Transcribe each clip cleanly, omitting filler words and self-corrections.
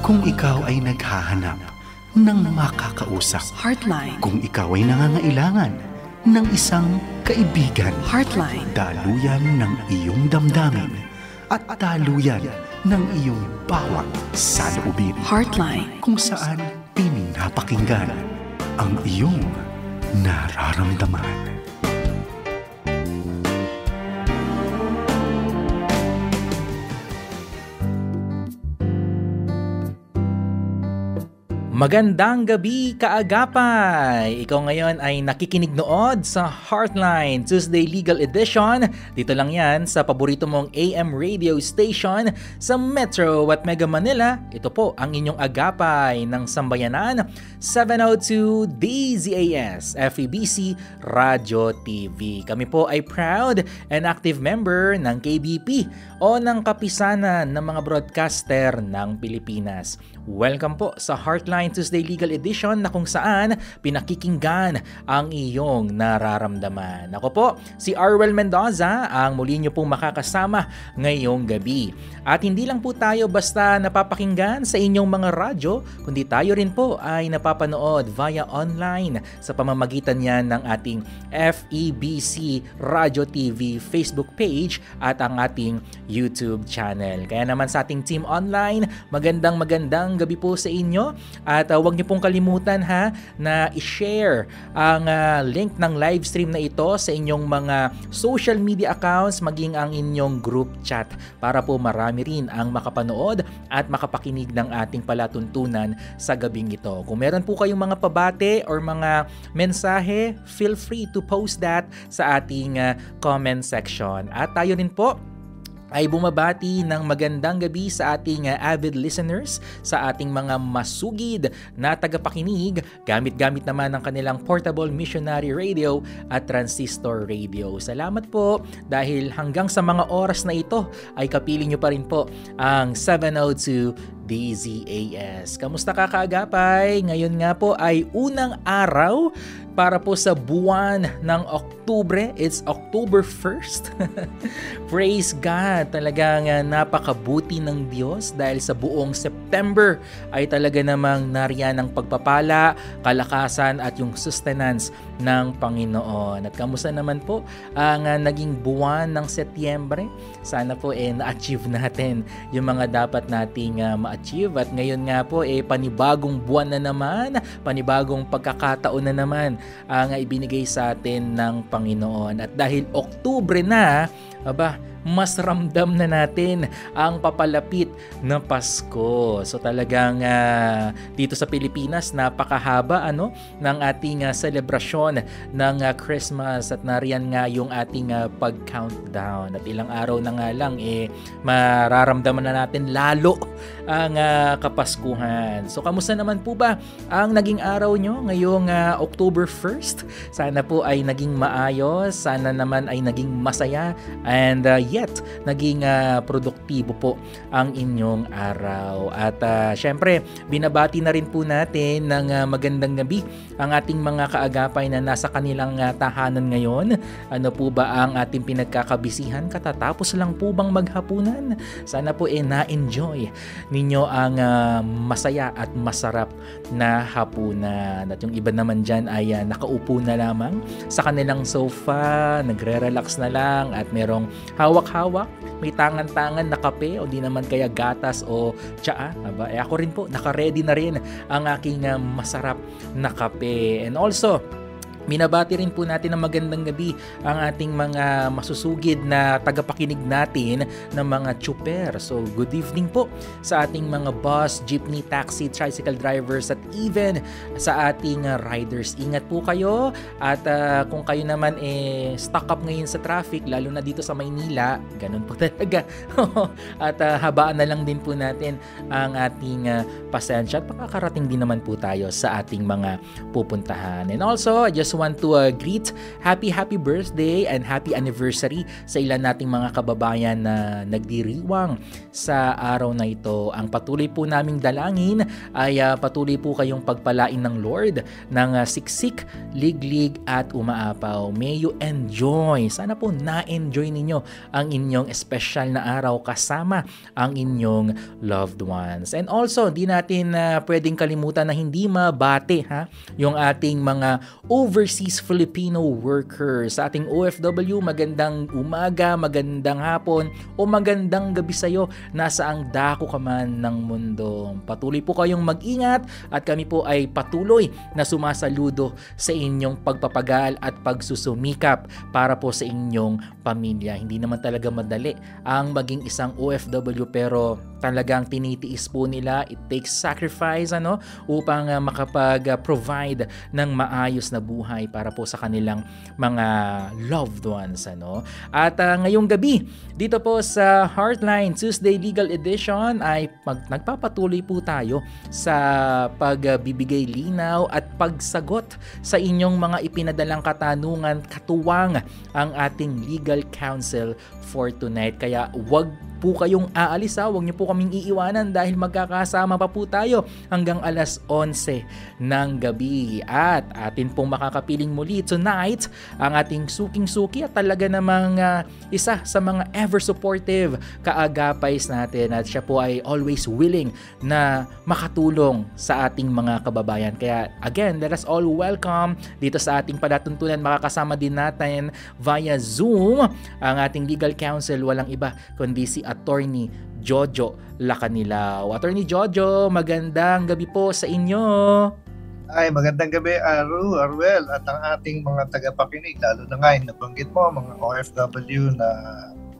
Kung ikaw ay naghahanap ng makakausap. Heartline. Kung ikaw ay nangangailangan ng isang kaibigan. Heartline. Daluyan ng iyong damdamin at daluyan ng iyong bawat saloobin. Heartline. Kung saan pinapakinggan ang iyong nararamdaman. Magandang gabi, kaagapay! Ikaw ngayon ay nakikinig nood sa Heartline Tuesday Legal Edition. Dito lang yan sa paborito mong AM radio station sa Metro at Mega Manila. Ito po ang inyong agapay ng sambayanan, 702 DZAS, FEBC Radio TV. Kami po ay proud and active member ng KBP o ng Kapisanan ng mga Broadcaster ng Pilipinas. Welcome po sa Heartline Tuesday Legal Edition na kung saan pinakikinggan ang iyong nararamdaman. Ako po, si Arwel Mendoza, ang muli niyo pong makakasama ngayong gabi. At hindi lang po tayo basta napapakinggan sa inyong mga radyo, kundi tayo rin po ay napapanood via online sa pamamagitan yan ng ating FEBC Radio TV Facebook page at ang ating YouTube channel. Kaya naman sa ating team online, magandang gabi po sa inyo at huwag niyo pong kalimutan na i-share ang link ng live stream na ito sa inyong mga social media accounts maging ang inyong group chat para po marami rin ang makapanood at makapakinig ng ating palatuntunan sa gabing ito. Kung meron po kayong mga pabate or mga mensahe, feel free to post that sa ating comment section. At tayo rin po ay bumabati ng magandang gabi sa ating avid listeners, sa ating mga masugid na tagapakinig, gamit-gamit naman ng kanilang portable missionary radio at transistor radio. Salamat po dahil hanggang sa mga oras na ito ay kapiling nyo pa rin po ang 702 DZAS. Kamusta ka, kaagapay? Ngayon nga po ay unang araw para po sa buwan ng Oktubre. It's October 1st. Praise God! Talagang napakabuti ng Diyos dahil sa buong September ay talaga namang nariyan ang pagpapala, kalakasan at yung sustenance ng Panginoon. At kamusta naman po ang naging buwan ng Setyembre? Sana po na-achieve natin yung mga dapat nating ma-achieve. At ngayon nga po panibagong buwan na naman, panibagong pagkakataon na naman ang ibinigay sa atin ng Panginoon. At dahil Oktubre na, mas ramdam na natin ang papalapit na Pasko. So talagang dito sa Pilipinas napakahaba ng ating selebrasyon ng Christmas at nariyan nga yung ating pag-countdown. At ilang araw na nga lang mararamdaman na natin lalo ang Kapaskuhan. So kamusta naman po ba ang naging araw nyo ngayong October 1st? Sana po ay naging maayos, sana naman ay naging masaya and yet naging produktibo po ang inyong araw. At syempre, binabati na rin po natin ng magandang gabi ang ating mga kaagapay na nasa kanilang tahanan ngayon. Ano po ba ang ating pinagkakabisihan? Katatapos lang po bang maghapunan? Sana po na-enjoy ninyo ang masaya at masarap na hapunan. At yung iba naman dyan ay nakaupo na lamang sa kanilang sofa, nagre-relax na lang at merong hawak-hawak, may tangan-tangan na kape o di naman kaya gatas o tsaa. Ako rin po, naka-ready na rin ang aking masarap na kape. And also, binabati rin po natin ng magandang gabi ang ating mga masusugid na tagapakinig natin ng mga tsuper. So good evening po sa ating mga bus, jeepney, taxi, tricycle drivers at even sa ating riders. Ingat po kayo at kung kayo naman stuck up ngayon sa traffic, lalo na dito sa Maynila, ganun po talaga. At habaan na lang din po natin ang ating pasensya at makakarating din naman po tayo sa ating mga pupuntahan. And also, I just just want to greet happy birthday and happy anniversary sa ilan nating mga kababayan na nagdiriwang sa araw na ito. Ang patuloy po naming dalangin ay patuloy po kayong pagpalain ng Lord ng siksik, liglig at umaapaw. May you enjoy. Sana po na-enjoy ninyo ang inyong special na araw kasama ang inyong loved ones. And also, di natin pwedeng kalimutan na hindi mabati yung ating mga overseas Filipino workers. Sa ating OFW, magandang umaga, magandang hapon o magandang gabi sa'yo. Nasaang dako ka man ng mundo. Patuloy po kayong mag-ingat at kami po ay patuloy na sumasaludo sa inyong pagpapagal at pagsusumikap para po sa inyong pamilya. Hindi naman talaga madali ang maging isang OFW pero talagang tinitiis po nila. It takes sacrifice upang makapag-provide ng maayos na buhay para po sa kanilang mga loved ones. At ngayong gabi, dito po sa Heartline Tuesday Legal Edition ay nagpapatuloy po tayo sa pagbibigay linaw at pagsagot sa inyong mga ipinadalang katanungan katuwang ang ating legal counsel for tonight. Kaya wag po kayong aalis huwag niyo po kaming iiwanan dahil magkakasama pa po tayo hanggang alas 11 ng gabi. At atin pong makakapiling muli tonight ang ating suking-suki at talaga namang isa sa mga ever supportive kaagapays natin at siya po ay always willing na makatulong sa ating mga kababayan. Kaya again, let us all welcome dito sa ating palatuntunan. Makakasama din natin via Zoom ang ating legal counsel, walang iba kundi si Attorney Jojo Lacanilao. Attorney Jojo, magandang gabi po sa inyo. Ay, magandang gabi, Arwel, at ang ating mga tagapakinig, lalo na nga yung nabanggit mo, mga OFW na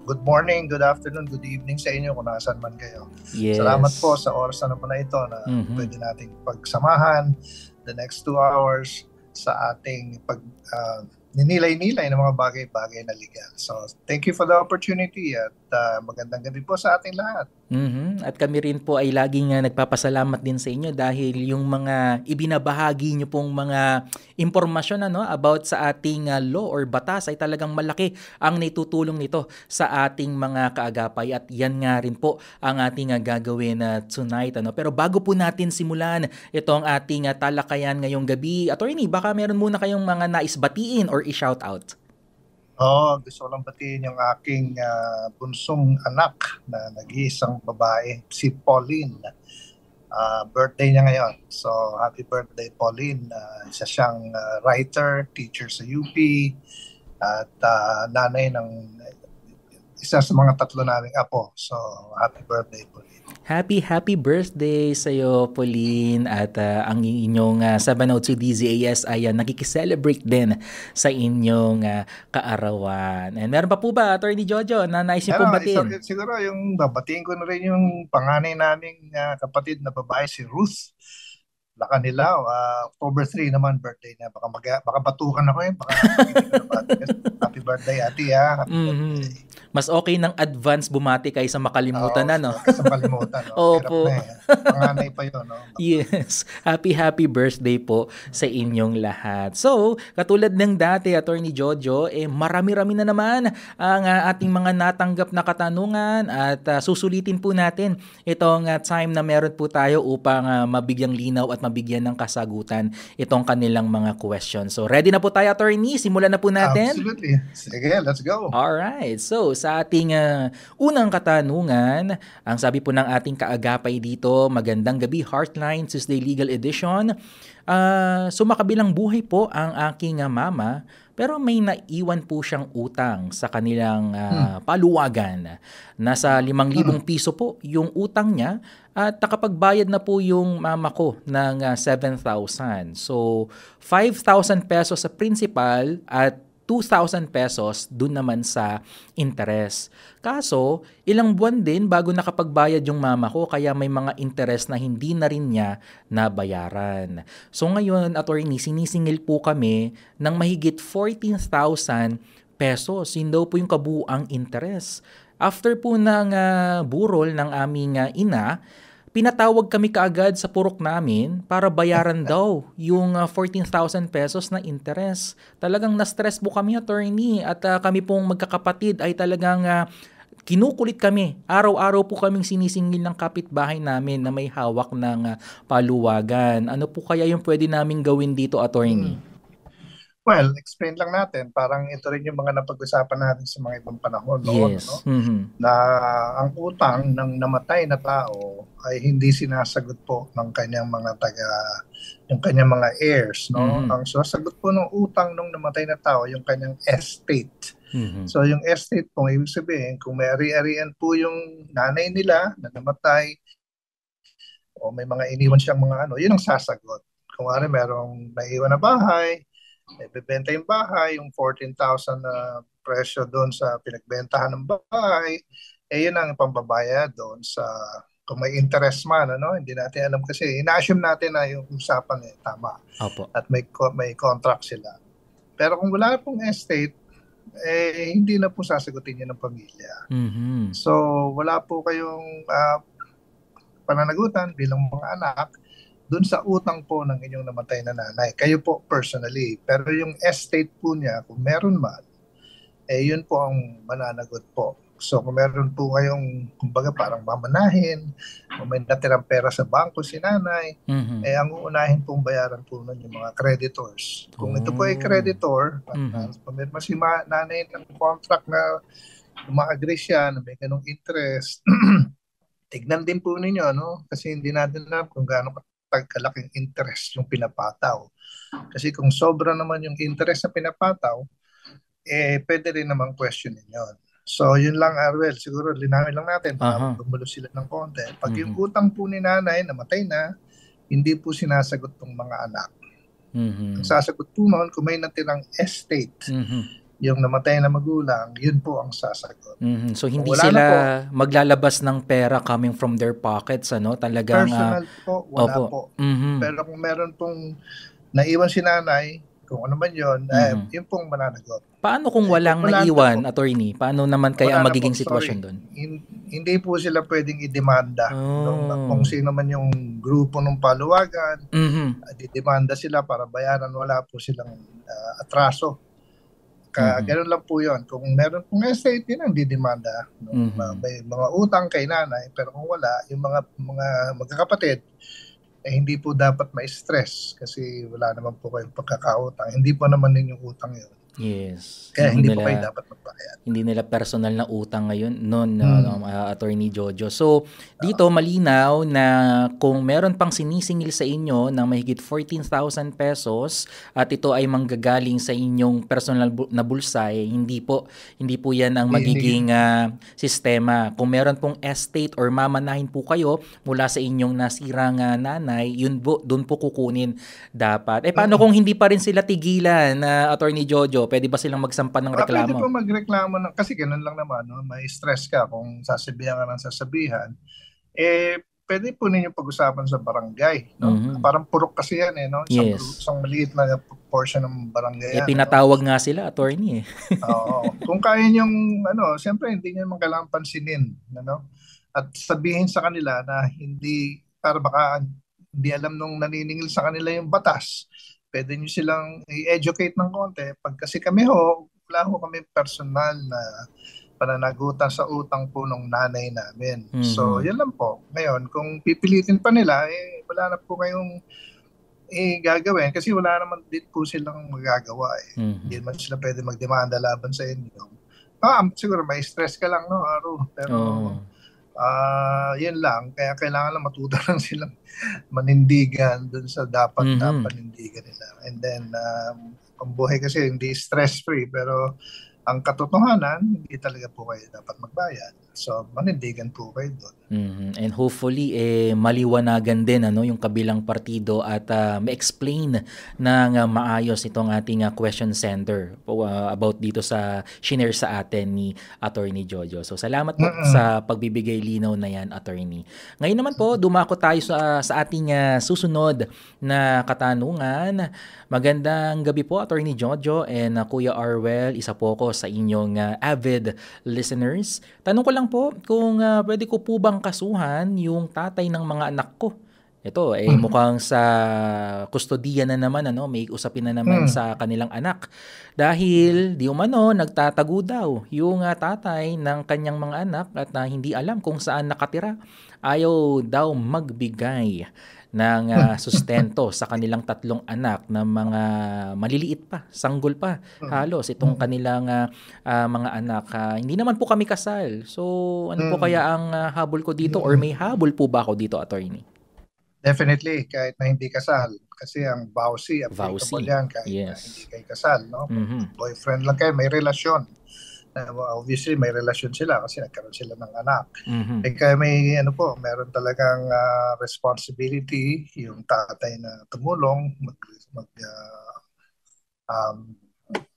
good morning, good afternoon, good evening sa inyo kung nasaan man kayo. Yes. Salamat po sa oras na po na ito na pwede nating pagsamahan the next 2 hours sa ating ninilay-nilay ng mga bagay-bagay na legal. So, thank you for the opportunity at magandang gabi po sa ating lahat. At kami rin po ay laging nagpapasalamat din sa inyo dahil yung mga ibinabahagi nyo pong mga impormasyon about sa ating law or batas ay talagang malaki ang naitutulong nito sa ating mga kaagapay at yan nga rin po ang ating gagawin tonight. Pero bago po natin simulan itong ating talakayan ngayong gabi, Attorney, baka meron muna kayong mga nais batiin or i-shout out. Gusto ko lang batiin yung aking bunsong anak na nag-iisang babae, si Pauline. Birthday niya ngayon. So, happy birthday, Pauline. Isa siyang writer, teacher sa UP, at nanay ng isa sa mga 3 naming apo. So, happy birthday, Pauline. Happy birthday sa iyo, Pauline, at ang inyong 702 DZAS ay nakikiselebrate din sa inyong kaarawan. And meron pa po ba, Attorney Jojo, na nais niyo pong batiin? Siguro yung babatiin ko na rin yung panganay naming kapatid na babae, si Ruth Lacanilao. October 3 naman birthday niya. Baka batukan ako yun. Happy birthday, ate. Happy birthday. Mas okay ng advance bumati kaysa makalimutan Kaysa makalimutan. Opo. Panganay pa yun. Yes. Happy birthday po sa inyong lahat. So, katulad ng dati, Attorney Jojo, marami-rami na naman ang ating mga natanggap na katanungan at susulitin po natin itong time na meron po tayo upang mabigyang linaw at mabigyan ng kasagutan itong kanilang mga questions. So, ready na po tayo, Attorney? Simulan na po natin? Absolutely. Sige, let's go. Alright. So, sa ating unang katanungan, ang sabi po ng ating kaagapay dito, magandang gabi, Heartline Tuesday Legal Edition. Sumakabilang buhay po ang aking mama, pero may naiwan po siyang utang sa kanilang paluwagan. Nasa 5,000 piso po yung utang niya at nakapagbayad na po yung mama ko ng 7,000. So, 5,000 pesos sa principal at 2,000 pesos dun naman sa interest. Kaso, ilang buwan din bago nakapagbayad yung mama ko kaya may mga interest na hindi na rin niya nabayaran. So ngayon, Attorney, sinisingil po kami ng mahigit 14,000 pesos. Yun daw po yung kabuuang interest. After po ng burol ng aming ina, pinatawag kami kaagad sa purok namin para bayaran daw yung 14,000 pesos na interest. Talagang na-stress po kami, attorney, at kami pong magkakapatid ay talagang kinukulit kami. Araw-araw po kaming sinisingil ng kapitbahay namin na may hawak ng paluwagan. Ano po kaya yung pwede naming gawin dito, attorney? Well, explain lang natin, parang ito rin yung mga napag-usapan natin sa mga ibang panahon noon, Yes. no? Mhm. Na ang utang ng namatay na tao ay hindi sinasagot po ng kanyang mga yung kanyang mga heirs, no? Mhm. Ang sasagot po ng utang ng namatay na tao yung kanyang estate. Mhm. So yung estate po, ibig sabihin, kung may ari-arian po yung nanay nila na namatay o may mga iniwan siyang mga yun ang sasagot. Kung merong naiwan na bahay, bebenta yung bahay, yung 14,000 na presyo doon sa pinagbentahan ng bahay, yun ang pambabayad doon sa, kung may interest man, hindi natin alam kasi, ina-assume natin na yung usapan tama. Opo. At may contract sila. Pero kung wala pong estate, hindi na po sasagutin yun ng pamilya. Mhm. So, wala po kayong pananagutan bilang mga anak dun sa utang po ng inyong namatay na nanay. Kayo po personally. Pero yung estate po niya, kung meron man, yun po ang mananagot po. So kung meron po kayong, kumbaga parang mamanahin, kung may natirang pera sa bangko si nanay, Mhm. ang uunahin pong bayaran po nun yung mga creditors. Kung ito po ay creditor, pumirma si nanay ng contract na uma-agree siya na may ganong interest, tignan din po ninyo, kasi hindi natin alam kung gaano kalaking interest yung pinapataw. Kasi kung sobra naman yung interest na pinapataw, pwede rin naman questionin yun. So, yun lang, Arwel. Siguro, linawin lang natin para gumulo sila ng konti. Pag yung utang po ni nanay, namatay na, hindi po sinasagot ng mga anak. Ang sasagot po noon, kung may natirang estate, yung namatay na magulang, yun po ang sasagot. So hindi sila maglalabas ng pera coming from their pockets, talagang personal po, wala po. Pero kung meron pong naiwan si nanay, kung ano man yun, yun pong mananagot. Paano kung walang naiwan, attorney? Paano naman kaya ang magiging sitwasyon doon? Hindi po sila pwedeng idemanda. Kung sino man yung grupo ng paluwagan, didemanda sila para bayaran, wala po silang atraso. Ganun lang po yun. Kung meron pong estate, yun ang didemanda. May mga utang kay nanay, pero kung wala, yung mga magkakapatid, hindi po dapat ma-stress kasi wala naman po kayong pagkakautang. Hindi po naman ninyong utang yun. Yes. Kaya hindi po kayo dapat magbayad. Hindi nila personal na utang ngayon noon, Attorney Jojo. So, dito malinaw na kung meron pang sinisingil sa inyo ng mahigit 14,000 pesos at ito ay manggagaling sa inyong personal na bulsa, hindi po yan ang magiging sistema. Kung meron pong estate or mamanahin po kayo mula sa inyong nasirang nanay, yun po, doon po kukunin dapat. Paano kung hindi pa rin sila tigilan, Attorney Jojo? Pwede ba silang magsampa ng reklamo? Pwede po magreklamo kasi ganun lang naman, may stress ka kung sasabihan ka ng sasabihan. Pwede po ninyo pag-usapan sa barangay, Parang purok kasi yan, Isang maliit na portion ng barangay yan. Pinatawag nga sila, attorney. Oo. Kung kaya niyong, siyempre hindi niyo naman kailangan pansinin, At sabihin sa kanila na hindi, para baka hindi alam nung naniningil sa kanila yung batas. Pwede nyo silang i-educate ng konti. Pag kasi kami wala kami personal na pananagutan sa utang po ng nanay namin. So, yun lang po. Ngayon, kung pipilitin pa nila, wala na po kayong gagawin kasi wala naman din po silang magagawa. Hindi naman sila pwede magdemanda laban sa inyo. Siguro may stress ka lang, Aro. Pero, yun lang. Kaya kailangan lang matuto lang silang manindigan dun sa dapat na panindigan nila. And then, ang buhay kasi hindi stress-free, pero ang katotohanan, hindi talaga po kayo dapat magbayad. So, manindigan po kayo doon. And hopefully, maliwanagan din yung kabilang partido at ma-explain ng maayos itong ating question sender about dito sa shinare sa atin ni Attorney Jojo. So, salamat po sa pagbibigay linaw na yan, Attorney. Ngayon naman po, dumako tayo sa ating susunod na katanungan. Magandang gabi po, Attorney Jojo and Kuya Arwel. Isa po ako sa inyong avid listeners. Tanong ko lang po kung pwede ko po bang kasuhan yung tatay ng mga anak ko. Ito, mukhang sa kustodiya na naman, may usapin na naman sa kanilang anak. Dahil di umano, nagtatago daw yung tatay ng kanyang mga anak at hindi alam kung saan nakatira. Ayaw daw magbigay ng sustento sa kanilang 3 anak na mga maliliit pa, sanggol pa halos itong kanilang mga anak. Hindi naman po kami kasal. So ano po kaya ang habol ko dito or may habol po ba ako dito, attorney? Definitely, kahit na hindi kasal. Kasi ang vowsy, applicable yan kahit na hindi kayo kasal. No? Boyfriend lang kayo, may relasyon. Obviously, may relasyon sila kasi nagkaroon sila ng anak. Kaya may, meron talagang responsibility yung tatay na tumulong,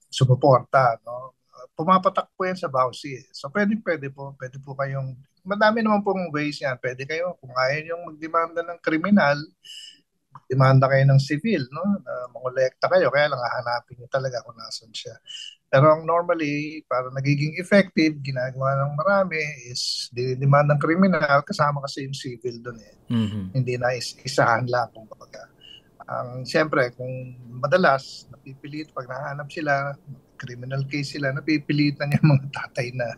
sumuporta. No? Pumapatak po yan sa vowsy. So, pwede po kayong madami naman pong ways yan. Pwede kayo, kung ayaw yung magdemanda ng kriminal, demanda kayo ng civil, no? Mangolekta kayo, kaya lang hahanapin nyo talaga kung nasan siya. Pero ang normally, para nagiging effective, ginagawa ng marami is dinidemand ng kriminal, kasama kasi yung civil doon eh. Hindi na isahan lang, kumbaga. Siyempre, kung madalas, napipilit, pag nahanap sila, criminal case sila, napipilitan yung mga tatay na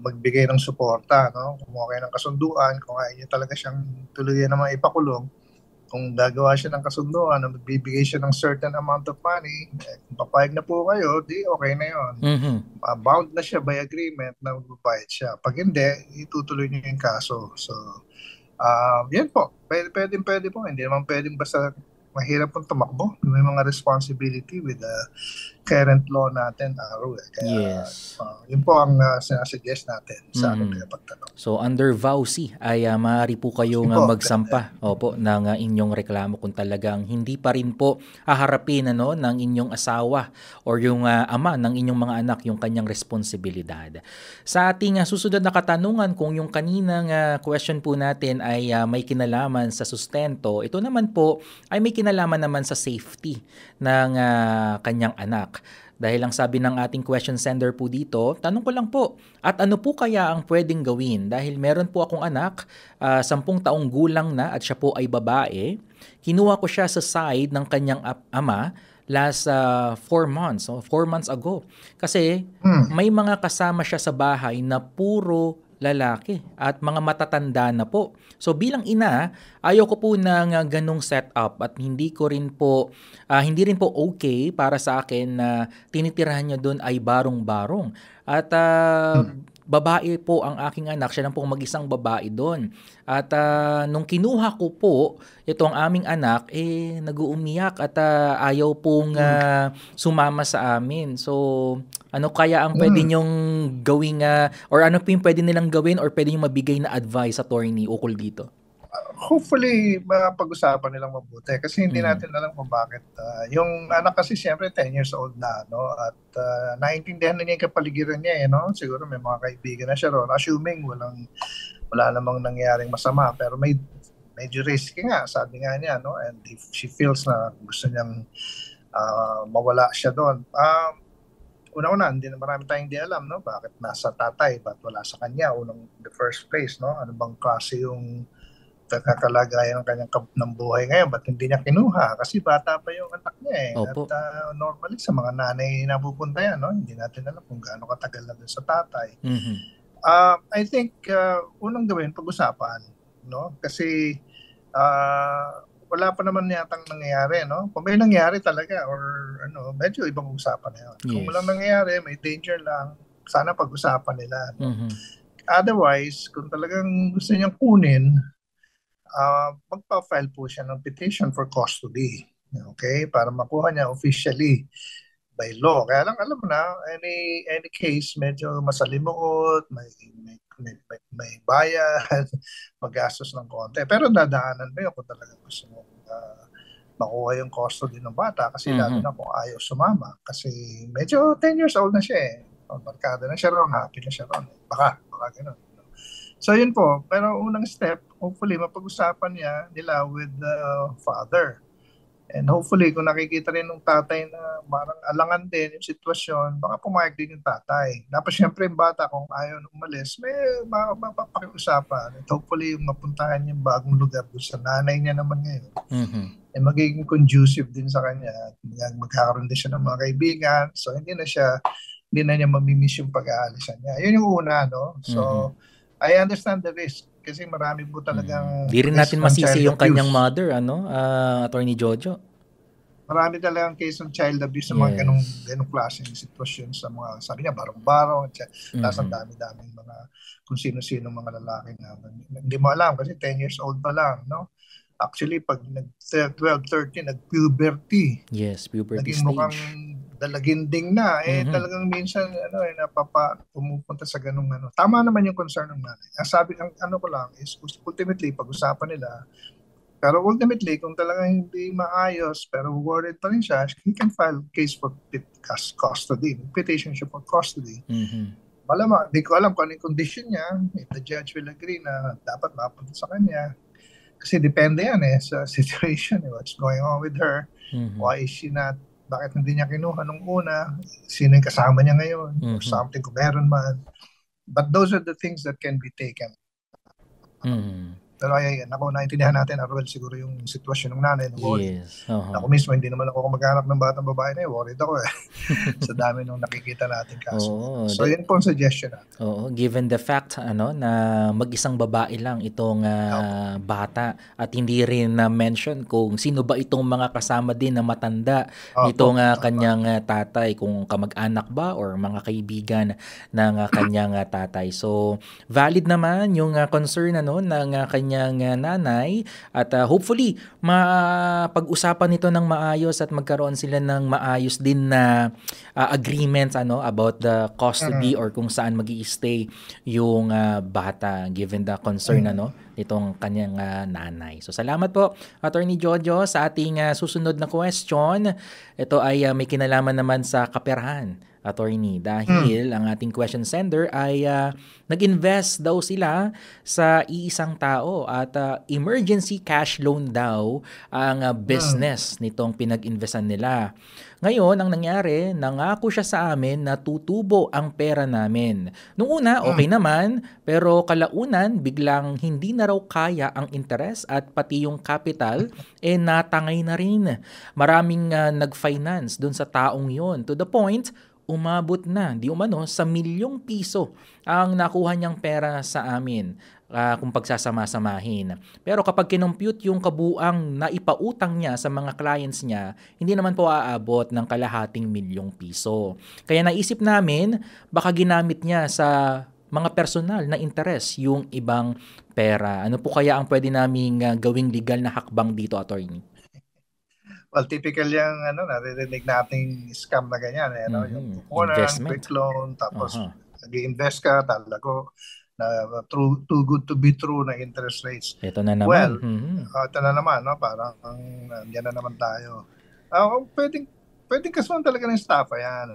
magbigay ng suporta, no? Kumuha kayo ng kasunduan, kung ayaw niya talaga siyang tuluyan naman ipakulong, kung gagawa siya ng kasunduan na magbibigay siya ng certain amount of money, kung papayag na po kayo, di okay na yun. Bound na siya by agreement na magbabayad siya. Pag hindi, itutuloy niyo yung kaso. So, yan po. Pwede po. Hindi naman pwedeng basta mahirap pong tumakbo. May mga responsibility with the current law natin, Aro. Kaya, yun po ang sinasuggest natin sa ating pagtanong. So, under vowsy ay maaari po kayong magsampa ng inyong reklamo kung talagang hindi pa rin po haharapin ng inyong asawa or yung ama ng inyong mga anak yung kanyang responsibilidad. Sa ating susunod na katanungan, kung yung kaninang question po natin ay may kinalaman sa sustento, ito naman po ay may kinalaman naman sa safety ng kanyang anak. Dahil ang sabi ng ating question sender po dito, tanong ko lang po, at ano po kaya ang pwedeng gawin? Dahil meron po akong anak, 10 taong gulang na at siya po ay babae. Kinuha ko siya sa side ng kanyang ama last 4 months, 4 months ago. Kasi may mga kasama siya sa bahay na puro lalaki at mga matatanda na po. So bilang ina, ayaw ko po ng ganong setup at hindi rin po okay para sa akin na tinitirahan niya doon ay barong-barong. At babae po ang aking anak, siya lang pong mag-isang babae doon. At nung kinuha ko po itong aming anak, nag-uumiyak at ayaw pong sumama sa amin. So, ano kaya ang pwede niyong gawing, or ano po yung pwede nilang gawin or pwede niyong mabigay na advice, attorney, ukol dito? Hopefully, mapag-usapan nilang mabuti kasi hindi natin alam kung bakit. Yung anak kasi siyempre 10 years old na, no? At naiintindihan na niya yung kapaligiran niya, no? Siguro may mga kaibigan na siya ron. Assuming wala namang nangyaring masama, pero medyo risky nga, sabi nga niya, no? And if she feels na gusto niyang mawala siya doon, una-una, marami tayong hindi alam, no? Bakit nasa tatay, ba't wala sa kanya the first place, no? Ano bang klase yung kakalagayan ng kanyang ng buhay ngayon, ba't hindi niya kinuha? Kasi bata pa yung anak niya eh. Opo. At normally sa mga nanay napupunta yan, no? Hindi natin alam kung gaano katagal na dun sa tatay. I think unang gawin, pag-usapan, no? Kasi wala pa naman yatang nangyayari, no? Kung may nangyari talaga or medyo ibang usapan na yun. Yes. Kung walang nangyayari, may danger lang, sana pag-usapan nila. No? Otherwise, kung talagang gusto niyang kunin, magpa-file po siya ng petition for custody. Okay? Para makuha niya officially by law. Kaya lang, alam mo na, any case, medyo masalimuot, may bayad, magastos ng konti. Pero dadaanan mo yun kung talagang gusto mo makuha yung custody ng bata kasi lalo na kung ayaw sumama. Kasi medyo 10 years old na siya eh. Barkada na siya ron, happy na siya ron. Baka gano'n. So yun po, pero unang step, hopefully mapag-usapan nila with the father. And hopefully, kung nakikita rin ng tatay na parang alangan din yung sitwasyon, baka pumayag din yung tatay. Dapat syempre yung bata, kung ayaw nang umalis, may mapapakiusapan. At hopefully, mapuntahan yung bagong lugar doon sa nanay niya naman ngayon. Eh, magiging conducive din sa kanya. Magkakaroon din siya ng mga kaibigan. So, hindi na niya mamimiss yung pag-aalisan niya. Yun yung una, no? So, I understand the risk. Kasi marami po talagang... Di rin natin masisi yung kanyang mother, Attorney Jojo. Marami talagang case ng child abuse sa mga ganong klaseng sitwasyon sa mga, sabi niya, barong-barong, tapos ang dami-daming mga, kung sino-sino mga lalaki na hindi mo alam kasi 10 years old pa lang, no? Actually, pag nag-12, 13, nag-puberty. Yes, puberty naging stage. Mukhang dalaginding na. Talagang minsan, pumupunta sa ganung Tama naman yung concern ng nanay. Ang sabi, ko lang is, ultimately, pag-usapan nila, pero ultimately, kung talagang hindi maayos, pero worried pa rin siya, he can file case for custody, petition siya for custody. Malamang, di ko alam kung ano yung condition niya, if the judge will agree na dapat mapunta sa kanya. Kasi depende yan sa situation, what's going on with her, why is she not, bakit hindi niya kinuha nung una, sino yung kasama niya ngayon, or something kung meron man. But those are the things that can be taken. Pero naintindihan natin, Arwel, siguro yung sitwasyon ng nanay. Yes. Ako mismo, hindi naman ako maghanap ng batang babae na worried ako sa dami nung nakikita natin kaso. So, yun po ang suggestion natin. Given the fact na mag-isang babae lang itong bata at hindi rin na-mention kung sino ba itong mga kasama din na matanda nitong kanyang tatay, kung kamag-anak ba or mga kaibigan ng kanyang tatay. So, valid naman yung concern ng kanyang nanay at hopefully mapag-usapan nito ng maayos at magkaroon sila ng maayos din na agreements about the custody or kung saan magi-stay yung bata given the concern nitong kanyang nanay. So salamat po Attorney Jojo sa ating susunod na question. Ito ay may kinalaman naman sa kaperahan, Attorney, dahil ang ating question sender ay nag-invest daw sila sa iisang tao at emergency cash loan daw ang business nitong pinag-investan nila. Ngayon, ang nangyari, nangako siya sa amin na tutubo ang pera namin. Nung una, okay naman, pero kalaunan, biglang hindi na raw kaya ang interest at pati yung capital, natangay na rin. Maraming nag-finance dun sa taong yon to the point, umabot na, di umano, sa milyong piso ang nakuha niyang pera sa amin kung pagsasama-samahin. Pero kapag kinompute yung kabuang naipautang niya sa mga clients niya, hindi naman po aabot ng kalahating milyong piso. Kaya naisip namin, baka ginamit niya sa mga personal na interest yung ibang pera. Ano po kaya ang pwede naming gawing legal na hakbang dito, Attorney? Well, typical yung naririnig nating scam na ganyan. Yung quick loan, tapos nag-i-invest ka, talago, too good to be true na interest rates. Ito na naman. Well, ito na naman, parang yan na naman tayo. Pwedeng kasuhan talaga ng estafa yan.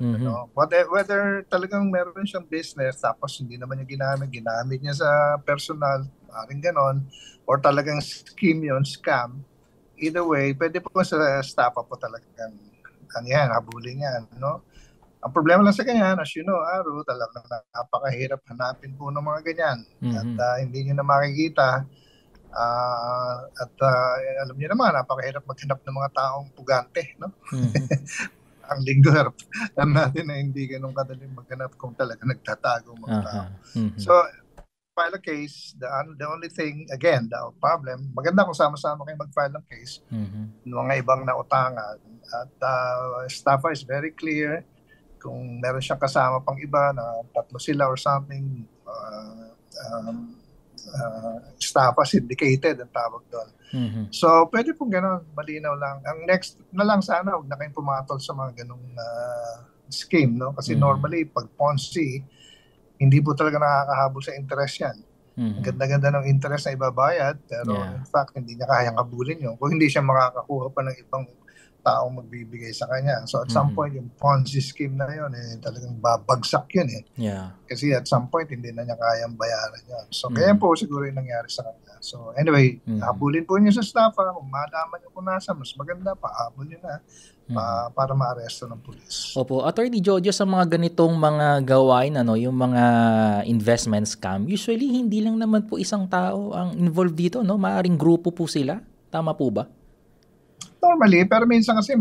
Whether talagang meron siyang business, tapos hindi naman niya ginamit niya sa personal, maring ganon, or talagang scheme yun, scam. Either way, pwede po sa estafa po talagang habulin yan, Ang problema lang sa ganyan, as you know, Aro, talagang napakahirap hanapin po ng mga ganyan. At hindi nyo na makikita. Alam niyo naman, napakahirap maghanap ng mga taong pugante, Ang linggo, alam natin na hindi ganun kadaling maghanap kung talaga nagtatago mga tao. So, file a case, the only thing, again, the problem, maganda kung sama-sama kayo mag-file ng case ng mga ibang nautangan. At estafa is very clear. Kung meron siyang kasama pang iba na tatlo sila or something, estafa syndicated ang tawag doon. So, pwede pong gano'n, malinaw lang. Ang next na lang sana, huwag na kayong pumatol sa mga ganong scheme, Kasi normally, pag Ponzi, hindi po talaga nakakahabol sa interest yan. Ang ganda-ganda ng interest na ibabayad, pero in fact, hindi niya kayang habulin yun. Kung hindi siya makakakuha pa ng ibang taong magbibigay sa kanya. So at some point, yung Ponzi scheme na yun, talagang babagsak yun eh. Yeah. Kasi at some point, hindi na niya kayang bayaran yun. So kaya po siguro yung nangyari sa kanya. So anyway, habulin po niyo sa staff. Kung malaman niyo kung nasa, mas maganda pa, habol niyo na para ma-aresto ng pulis. Opo. Attorney Jojo, sa mga ganitong mga gawain, yung mga investment scam, usually hindi lang naman po isang tao ang involved dito, no? Maaring grupo po sila. Tama po ba? Normally, pero minsan kasi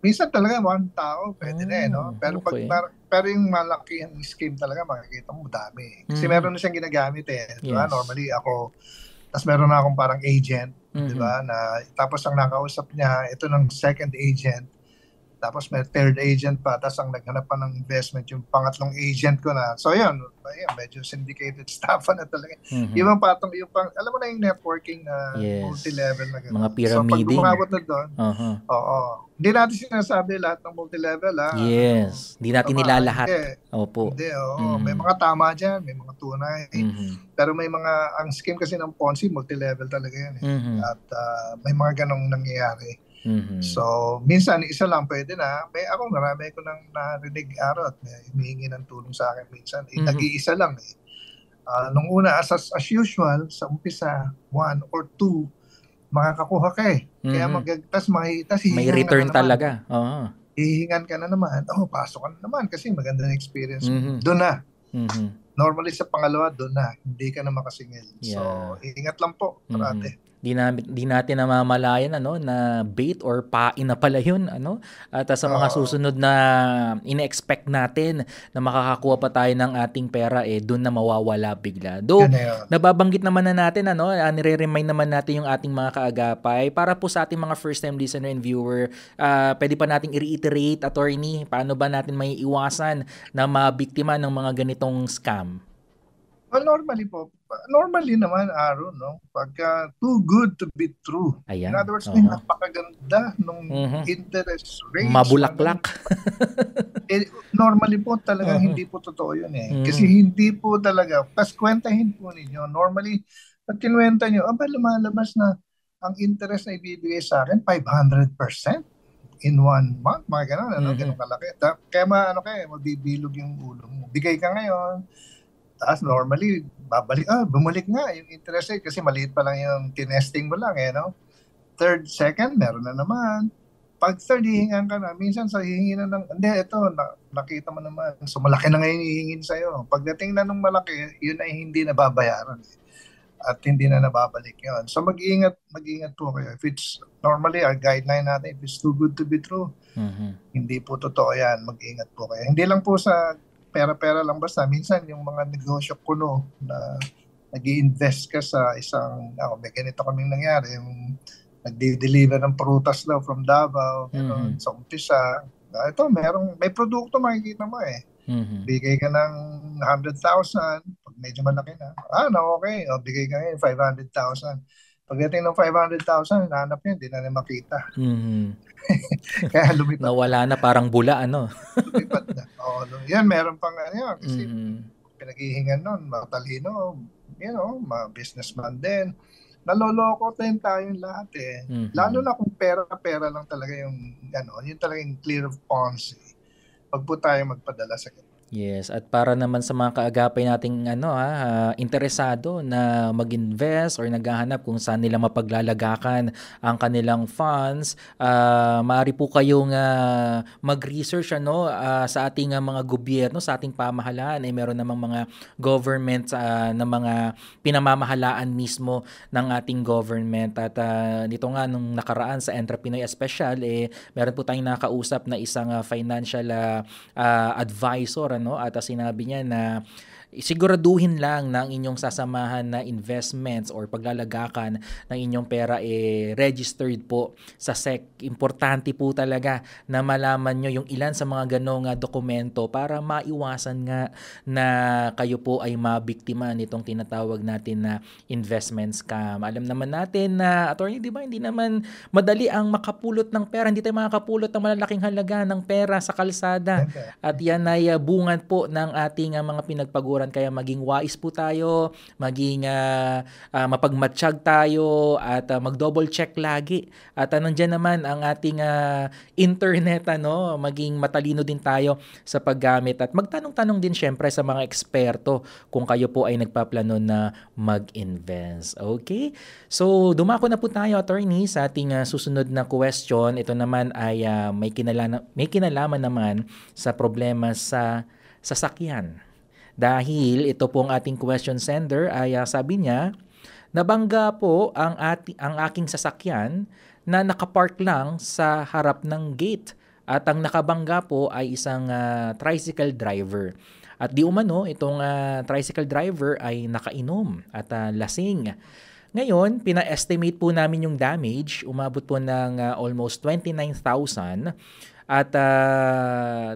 minsan talaga one tao, pwede na no? Pero okay. pero yung malaki ang scheme talaga, makikita mo dami. Kasi meron na siyang ginagamit diba? Normally ako, tapos meron na akong parang agent, diba? Tapos ang nakausap niya, ito ng second agent, tapos may third agent pa, tapos ang naghanap pa ng investment, yung pangatlong agent ko na. So yun, medyo syndicated staff na talaga. Yung alam mo na yung networking na multi-level na gano'n. Mga pyramiding. So pag umabot na doon, hindi natin sinasabi lahat ng multi-level. Yes, hindi natin nilalahat. Opo. Hindi, may mga tama dyan, may mga tunay. Pero may ang scheme kasi ng Ponzi, multi-level talaga yan. At may mga ganong nangyayari. So, minsan, isa lang pwede na. Marami ko nang narinig araw at humihingi ng tulong sa akin minsan. Nag-iisa lang nung una, as usual, sa umpisa, 1 or 2, makakakuha ka Kaya may return talaga. Hihingan ka na naman. Pasok ka na naman kasi maganda na experience. Doon na. Normally sa pangalawa, doon na. Hindi ka na makasingil. So, ingat lang po, parate. Di natin namamalayan na bait or pain na pala yun at sa mga susunod na ine-expect natin na makakakuha pa tayo ng ating pera doon na mawawala bigla. Though nababanggit naman na natin nire-remind naman natin yung ating mga kaagapay para po sa ating mga first time listener and viewer, pwede pa nating i-reiterate, attorney, paano ba natin may iwasan na mabiktima ng mga ganitong scam? Well, normally naman, Aaron, pagka too good to be true. Ayan. In other words, may napakaganda nung interest rate. Mabulaklak. Normally po talagang hindi po totoo yun Kasi hindi po talaga, pas kwentahin po ninyo, normally, pag kinwenta nyo, lumalabas na ang interest na ibibigay sa akin, 500% in 1 month, mga gano'n, ganun kalaki. Kaya mabibilog yung ulo mo. Bigay ka ngayon, taas normally, bumalik nga yung interest rate kasi maliit pa lang yung tinesting mo lang Third, second, meron na naman. Pag third, hihingan ka na. Minsan sa hihingi na nakita mo naman. So malaki na ngayon hihingin sa'yo. Pagdating na nung malaki, yun ay hindi nababayaran. At hindi na nababalik yun. So mag-iingat po kayo. If it's, normally, our guideline natin, if it's too good to be true, hindi po totoo yan. Mag-iingat po kayo. Hindi lang po sa pera-pera lang basta. Minsan yung mga negosyo kuno na nag-i-invest ka sa isang, may ganito kaming nangyari, yung nag-deliver ng prutas daw from Davao, sa umpisa. Ito, may produkto makikita mo Bigay ka ng 100,000, pag medyo malaki na, okay, bigay ka ngayon 500,000. Pagdating ng 500,000, hinahanap niya, hindi na makita. Kaya lumipat. Nawala na parang bula, Lumipat na. Yan, meron pang kasi pinaghihingan nun, matalino, businessman din. Naloloko din tayong lahat Lalo na kung pera-pera lang talaga yung, yun talaga yung clear of Ponzi. Pag po tayo magpadala sa ganun. Yes, at para naman sa mga kaagapay nating interesado na mag-invest or naghahanap kung saan nila mapaglalagakan ang kanilang funds, maaari po kayong mag-research sa ating mga gobyerno, sa ating pamahalaan. Meron namang mga government na mga pinamamahalaan mismo ng ating government. At dito nga nung nakaraan sa Entrepreneur Special, meron po tayong nakausap na isang financial advisor at sinabi niya na siguraduhin lang na ang inyong sasamahan na investments or paglalagakan ng inyong pera registered po sa SEC. Importante po talaga na malaman nyo yung ilan sa mga ganong dokumento para maiwasan nga na kayo po ay mabiktima nitong tinatawag natin na investment scam. Alam naman natin na, attorney, di ba, hindi naman madali ang makapulot ng pera. Hindi tayo makakapulot ng malalaking halaga ng pera sa kalsada. At yan ay bungan po ng ating mga pinagpagura kapaligiran. Kaya maging wais po tayo, maging mapagmatsyag tayo at mag-double check lagi. At nandiyan naman ang ating internet, maging matalino din tayo sa paggamit at magtanong-tanong din syempre sa mga eksperto kung kayo po ay nagpaplano na mag-invest. Okay? So, dumako na po tayo, attorney, sa ating susunod na question. Ito naman ay may kinalaman naman sa problema sa sasakyan. Dahil ito pong ating question sender ay sabi niya, nabangga po ang aking sasakyan na nakapark lang sa harap ng gate at ang nakabangga po ay isang tricycle driver. At di umano, itong tricycle driver ay nakainom at lasing. Ngayon, pina-estimate po namin yung damage, umabot po ng almost 29,000 at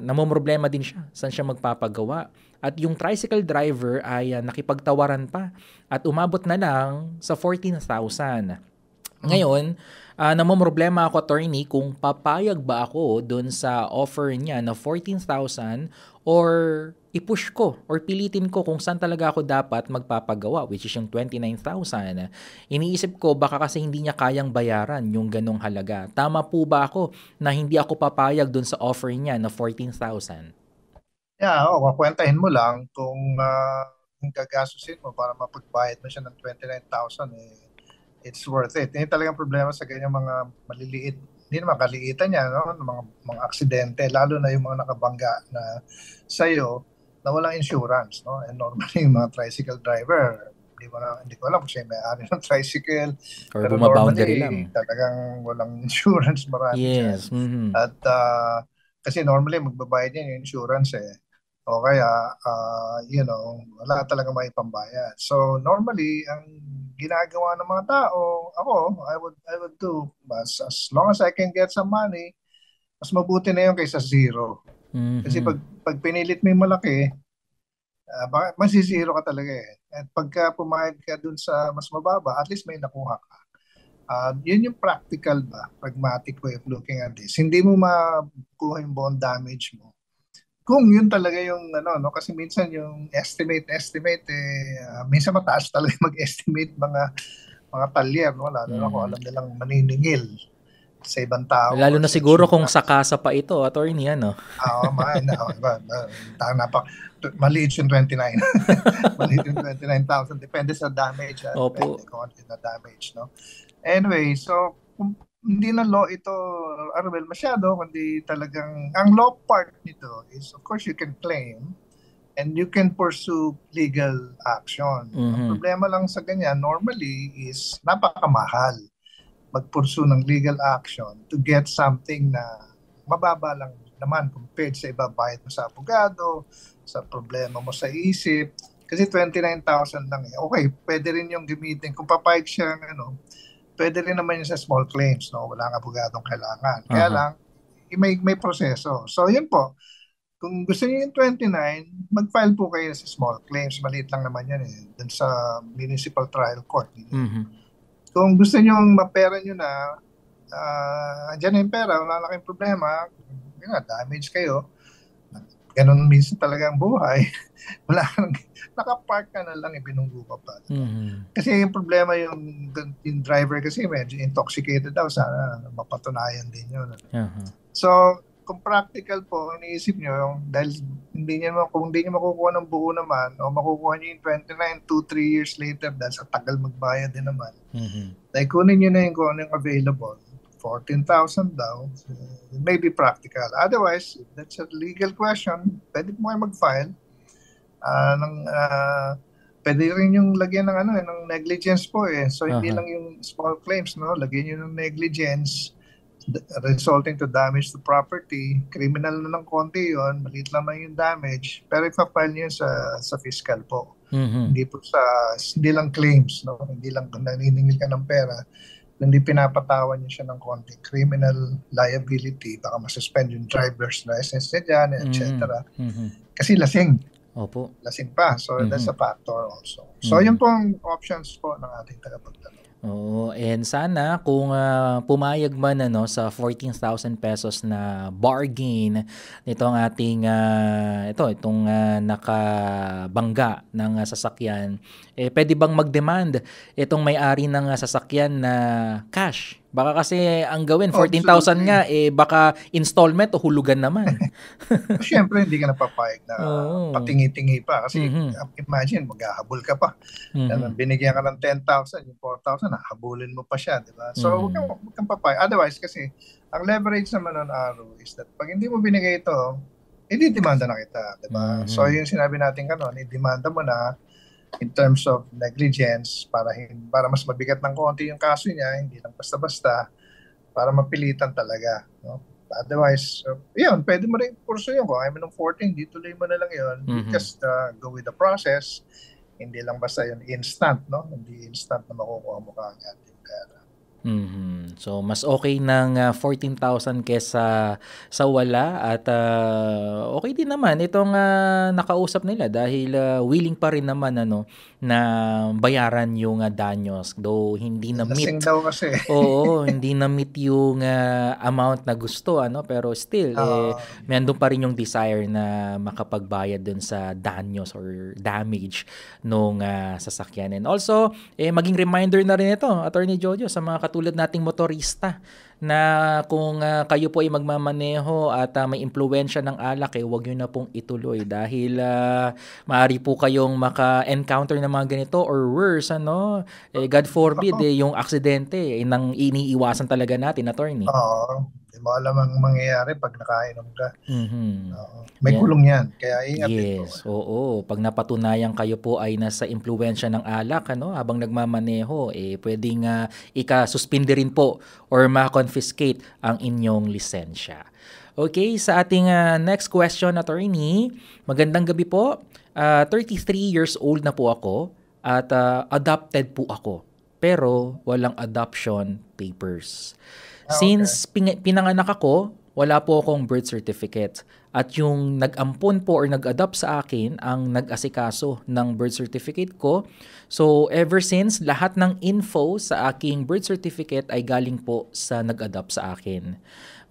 namomroblema din siya saan siya magpapagawa. At yung tricycle driver ay nakipagtawaran pa at umabot na lang sa 14,000. Ngayon, namomroblema ako, attorney, kung papayag ba ako doon sa offer niya na 14,000 or i-push ko or pilitin ko kung saan talaga ako dapat magpapagawa, which is yung 29,000. Iniisip ko baka kasi hindi niya kayang bayaran yung ganong halaga. Tama po ba ako na hindi ako papayag doon sa offer niya na 14,000? Yeah, kakwentahin mo lang kung gagastusin mo para mapagbayad mo siya ng 29,000, it's worth it. Hindi talagang problema sa ganyang mga maliliit, hindi naman kaliitan niya, mga aksidente, lalo na yung mga nakabangga na sa'yo na walang insurance, and normally yung mga tricycle driver, hindi ko alam kung siya may-ari ng tricycle, or pero bumaboundary lang, talagang walang insurance, marami yes. Mm-hmm. At kasi normally magbabayad niya yung insurance o kaya wala talaga may pambayad. So normally ang ginagawa ng mga tao, I would do as long as I can get some money, mas mabuti na yun kaysa zero. Mm-hmm. Kasi pag pinilit mo yung malaki, masisiro ka talaga At pagka pumayag ka dun sa mas mababa, at least may nakuha ka. Yun yung practical pragmatic way of looking at this. Hindi mo makuha yung buong damage mo. Kung yun talaga yung kasi minsan yung estimate minsan mataas talaga mag-estimate mga talyer, lalo na kung alam nilang maniningil sa ibang tao. Lalo na siguro kung sakasa pa ito, attorney, maliit yung 29. Maliit yung 29,000. Depende sa damage. Depende kung ano yung damage, Anyway, so kung hindi na law ito, Arvel, masyado, kundi talagang, ang law part nito is, of course, you can claim and you can pursue legal action. Mm-hmm. Ang problema lang sa ganyan, normally, is napakamahal mag-pursue ng legal action to get something na mababa lang naman compared sa ibabayad mo sa abogado, sa problema mo sa isip. Kasi 29,000 lang Okay, pwede rin yung gamitin. Kung papayag siya, pwede rin naman yung sa small claims, Walang abogadong kailangan. Kaya lang, may proseso. So, yun po. Kung gusto niyo yung 29, mag-file po kayo sa small claims. Maliit lang naman yan dun sa municipal trial court. Mm-hmm. Kung gusto niyo mapera nyo na, andyan na yung pera, wala na kayong problema, damage kayo. Ganun minsan talaga ang buhay. Wala kang, nakapark ka na lang, binunggo ka pa. Mm-hmm. Kasi yung problema yung driver kasi medyo intoxicated daw, sana mapatunayan din yun. Uh-huh. So, kung practical po, iniisip nyo, dahil kung hindi nyo makukuha ng buo naman, o makukuha nyo yung 29, 2-3 years later, dahil sa tagal magbayad din naman, dahil kunin nyo na yung kung ano yung available, 14,000 daw, it may be practical. Otherwise, that's a legal question. Pwede mo kayo mag-file. Pwede rin yung lagyan ng negligence po So, hindi lang yung small claims, lagyan nyo ng negligence resulting to damage to property. Criminal na ng konti yun. Maliit naman yung damage. Pero ipa-file nyo sa fiscal po. Mm-hmm. Hindi lang claims, Hindi lang naniningil ka ng pera. Hindi pinapatawan niya siya ng konti. Criminal liability, baka masuspend yung driver's license niya dyan, etc. Mm-hmm. Kasi lasing. Opo. Lasing pa. So, that's a factor also. So, yun pong options po ng ating tagapagtanong. Oo, and sana kung pumayag man sa 14,000 pesos na bargain nitong ating itong nakabangga ng sasakyan, pwede bang mag-demand itong may-ari ng sasakyan na cash? Baka kasi ang gawin 14,000 nga baka installment o hulugan naman. Siyempre, hindi ka napapayag na Oo. patingi-tingi pa. Kasi Mhm. imagine, maghahabol ka pa. Mhm. Binigyan ka ng 10,000, yung 4,000, habulin mo pa siya, di ba? So, Mhm. huwag kang papayag. Otherwise, kasi, ang leverage naman ng araw is that pag hindi mo binigay ito, i-demanda na kita, di ba? So, Mhm. yung sinabi natin kanon, i-demanda mo na in terms of negligence para mas mabigat ng konti yung kaso niya, hindi lang basta-basta, para mapilitan talaga, no? Otherwise, yun, pwede mo rin purso yun. Kung ayaw mo ng 14, di tuloy mo na lang yun. You Mhm. just go with the process. Hindi lang basta yun instant, no? Hindi instant na makukuha mo kaagad yung pera. Mhm. So mas okay ng 14,000 kesa sa wala at okay din naman itong nakausap nila dahil willing pa rin naman na bayaran yung danyos though hindi na Lasing meet. daw kasi. Oo, hindi na meet yung amount na gusto pero still meron pa rin yung desire na makapagbayad dun sa danyos or damage nung sasakyan. And also maging reminder na rin ito, Attorney Jojo, sa mga katulad nating motorista na kung kayo po ay magmamaneho at may impluwensya ng alak, huwag nyo na pong ituloy dahil maaari po kayong maka-encounter ng mga ganito or worse, God forbid, yung aksidente, nang iniiwasan talaga natin, Attorney. Oo. Hindi mo alam ang mangyayari pag nakainom ka. Mhm. May Yeah. gulong yan. Kaya ingat din po. Yes, oo. Pag napatunayan kayo po ay nasa impluwensya ng alak habang nagmamaneho, pwedeng ika-suspinde rin po or ma-confiscate ang inyong lisensya. Okay, sa ating next question, Attorney. Magandang gabi po. 33 years old na po ako at adopted po ako. Pero walang adoption papers. Okay. Since pinanganak ako, wala po akong birth certificate. At yung nag-ampon po or nag-adopt sa akin ang nag-asikaso ng birth certificate ko. So ever since, lahat ng info sa aking birth certificate ay galing po sa nag-adopt sa akin.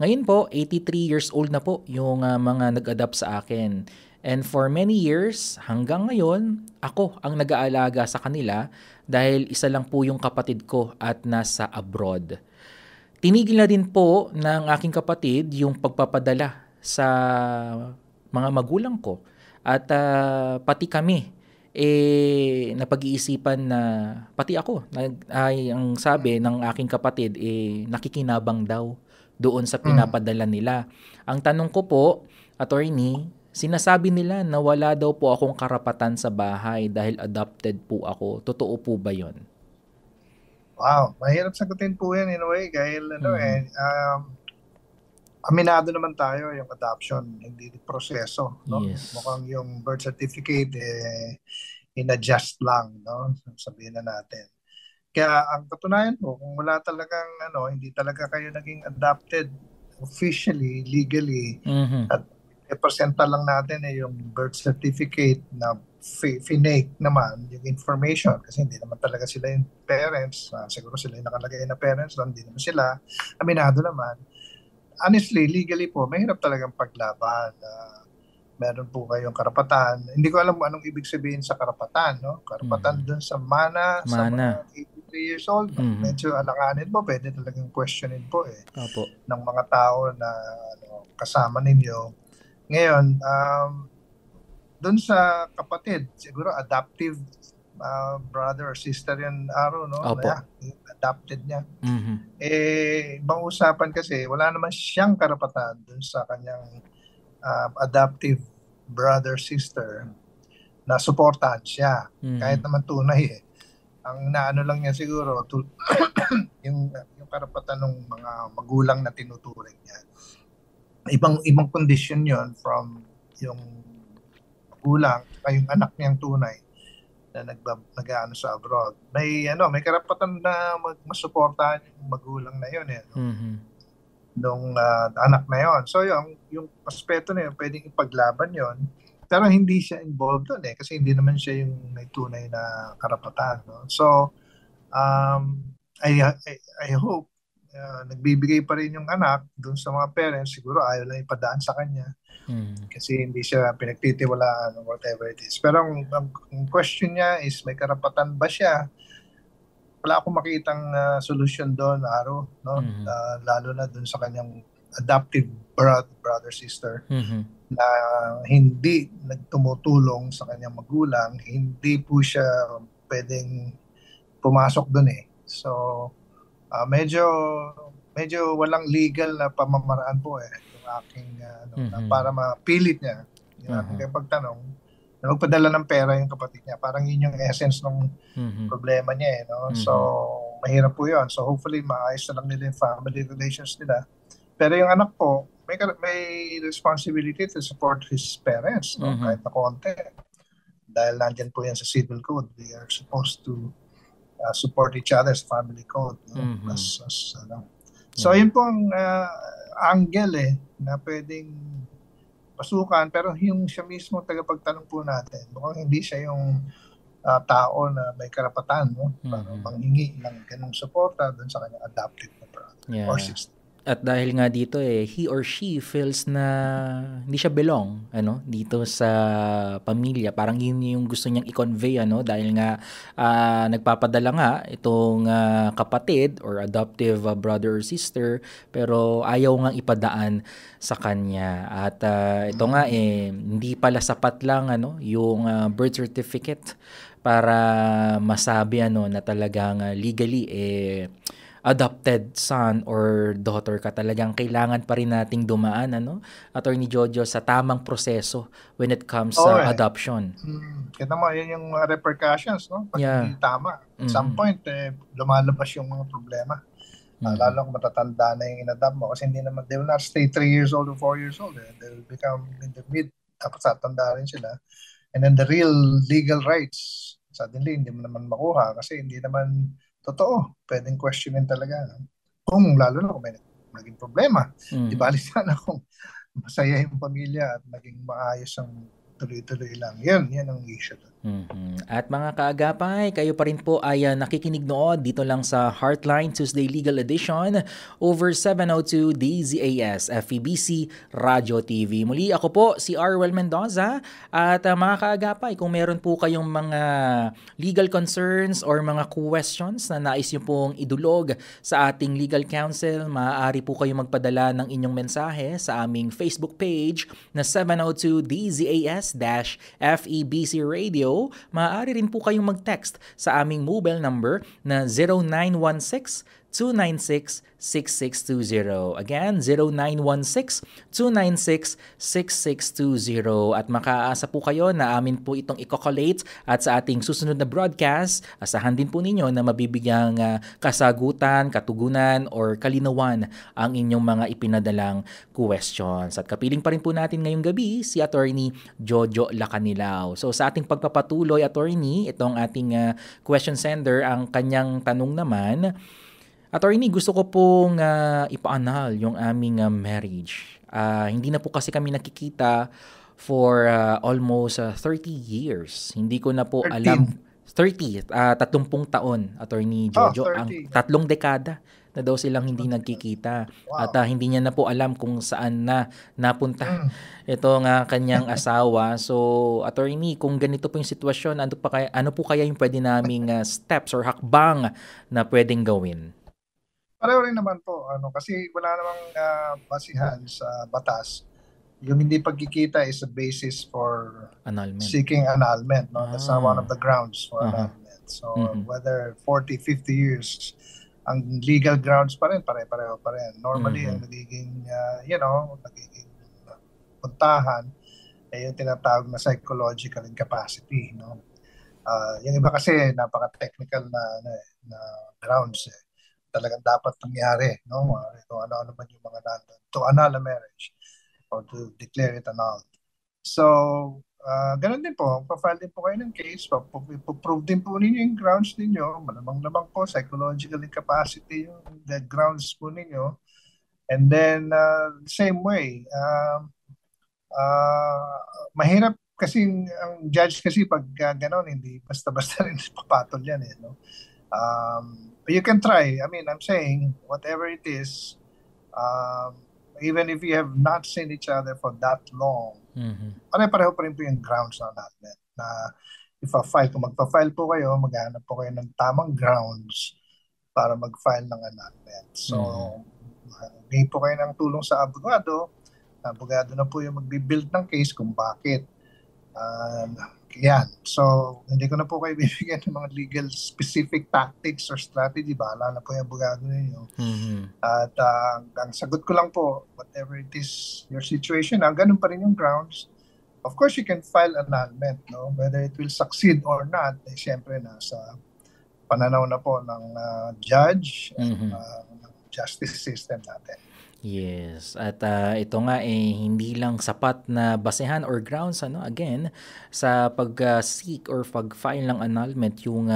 Ngayon po, 83 years old na po yung mga nag-adopt sa akin. And for many years, hanggang ngayon, ako ang nag-aalaga sa kanila dahil isa lang po yung kapatid ko at nasa abroad. Tinigil na din po ng aking kapatid yung pagpapadala sa mga magulang ko at pati kami napag-iisipan na pati ako ang sabi ng aking kapatid nakikinabang daw doon sa pinapadala nila. Ang tanong ko po, Attorney, sinasabi nila na wala daw po akong karapatan sa bahay dahil adopted po ako. Totoo po ba 'yon? Wow, mahirap sagutin po yan in a way dahil aminado naman tayo yung adoption, hindi proseso, no? Yes. Mukhang yung birth certificate in-adjust lang, no? Sabihin na natin. Kaya ang katunayan po, kung wala talagang hindi talaga kayo naging adopted officially, legally, at representa lang natin yung birth certificate na finake naman yung information kasi hindi naman talaga sila yung parents, siguro sila yung nakalagay na parents lang, hindi naman sila, aminado naman. Honestly, legally po, mahirap talagang paglaban. Meron po kayong karapatan. Hindi ko alam anong ibig sabihin sa karapatan, no? Karapatan dun sa mana. Sa mga 83 years old. Medyo alanganin po, pwede talagang questionin po Opo. ng mga tao na kasama ninyo. Ngayon, dun sa kapatid, siguro adoptive brother or sister yan, Aro, no? Opo. Adopted niya. Ibang usapan kasi, wala naman siyang karapatan dun sa kanyang adoptive brother, sister na suportahan siya. Kahit naman tunay Ang naano lang niya siguro, yung karapatan ng mga magulang na tinuturing niya. Ibang condition yon from yung magulang ay yung anak niyang tunay na nag-aano sa abroad. May karapatan na masuportahan yung magulang na yun nung anak na yon. So yung aspeto na yun, pwedeng ipaglaban yon. Pero hindi siya involved doon kasi hindi naman siya yung may tunay na karapatan. No? So, I hope nagbibigay pa rin yung anak doon sa mga parents. Siguro ayaw lang ipadaan sa kanya kasi hindi siya pinagtitiwalaan or whatever it is. Pero ang question niya is, may karapatan ba siya? Wala akong makitang solution doon, Aro, no? Lalo na doon sa kanyang adoptive brother, sister, na hindi nagtumutulong sa kanyang magulang. Hindi po siya pwedeng pumasok doon eh. So, medyo walang legal na pamamaraan po eh yung aking para mapilit niya yung aking pagtanong na magpadala ng pera yung kapatid niya. Parang yun yung essence ng problema niya eh, no? So mahirap po yun. So hopefully maayos na lang nila yung family relations nila. Pero yung anak po may responsibility to support his parents, no? Kahit na konti, dahil nandyan po yan sa civil code. They are supposed to support each other's family code, no? So yun po ang angle na pwedeng pasukan, pero yung siya mismo tagapagtanong po natin, mukhang hindi siya yung tao na may karapatan, no? Para manghingi ng ganung suporta doon sa kanyang adopted na brother or sister. At dahil nga dito he or she feels na hindi siya belong dito sa pamilya. Parang yun yung gusto niyang i-convey dahil nga nagpapadala nga itong kapatid or adoptive brother or sister, pero ayaw ngang ipadaan sa kanya. At ito nga hindi pala sapat lang yung birth certificate para masabi na talagang legally adopted son or daughter ka. Talagang kailangan pa rin nating dumaan, Attorney Jojo, sa tamang proseso when it comes sa adoption. Kita mo, yun yung mga repercussions, no? Pag hindi tama. At some point, lumalabas yung mga problema. Lalo kung matatanda na yung inadopt mo. Kasi hindi naman, they will not stay 3 years old or 4 years old. They will become in the mid, tapos tatanda rin sila. And then the real legal rights, suddenly, hindi mo naman makuha kasi hindi naman totoo. Pwedeng questionin talaga. Kung lalo na kung may naging problema. Di bali sana kung masaya yung pamilya at naging maayos ang tuloy-tuloy lang. Yan ang issue. At mga kaagapay, kayo pa rin po ay nakikinig nood dito lang sa Heartline Tuesday Legal Edition over 702 DZAS FEBC Radio TV. Muli ako po si Arwel Mendoza at mga kaagapay, kung meron po kayong mga legal concerns or mga questions na nais nyo pong idulog sa ating legal counsel, maaari po kayong magpadala ng inyong mensahe sa aming Facebook page na 702 DZAS-FEBC Radio. Maaari rin po kayong mag-text sa aming mobile number na 0916-296-6620. Again, 0916-296-6620. At makaasa po kayo na amin po itong i-collate at sa ating susunod na broadcast, asahan din po ninyo na mabibigyang kasagutan, katugunan, or kalinawan ang inyong mga ipinadalang questions. At kapiling pa rin po natin ngayong gabi si Attorney Jojo Lacanilao. So sa ating pagpapatuloy, Attorney, itong ating question sender, ang kanyang tanong naman, Attorney, gusto ko pong ipa-annul yung aming marriage. Hindi na po kasi kami nakikita for almost 30 years. Hindi ko na po 13. alam. 30, 30 taon, Attorney Jojo. Ang 3 dekada na daw silang hindi nagkikita. Wow. At hindi niya na po alam kung saan na napunta ito nga kanyang asawa. So, Attorney, kung ganito po yung sitwasyon, ano po kaya yung pwede naming steps or hakbang na pwedeng gawin? Pareho rin naman po, kasi wala namang basihan sa batas. Yung hindi pagkikita is a basis for annulment. Seeking annulment. No? That's one of the grounds for annulment. So, whether 40, 50 years, ang legal grounds pa rin, pare-pareho pa rin. Normally, ang nagiging, nagiging puntahan ay yung tinatawag na psychological incapacity. No? Yung iba kasi, napaka-technical na grounds. Talagang dapat nangyari. No? Kung ano man yung mga nandun. To annul a marriage or to declare it annulled. So, ganun din po, pa-file din po kayo ng case, prove din po ninyo yung grounds ninyo, malamang-lamang po, psychological incapacity yung the grounds po ninyo. And then, same way, mahirap kasi, ang judge kasi pag gano'n, hindi basta-basta rin papatol yan no? You can try. I mean, I'm saying, whatever it is, even if you have not seen each other for that long, pare-pareho pa rin po yung grounds na annulment. Na kung magpa-file po kayo, maghanap po kayo ng tamang grounds para mag-file ng annulment. So, hindi po kayo ng tulong sa abogado. Abogado na po yung magbibuild ng case kung bakit. Yan. So, hindi ko na po kayo bibigyan ng mga legal specific tactics or strategy. Bahala na po yung abogado ninyo. At ang sagot ko lang po, whatever it is your situation, ganun pa rin yung grounds. Of course, you can file annulment. No? Whether it will succeed or not, siyempre nasa pananaw na po ng judge and justice system natin. Yes, at ito nga hindi lang sapat na basehan or grounds again sa pag-seek or pag-file ng annulment yung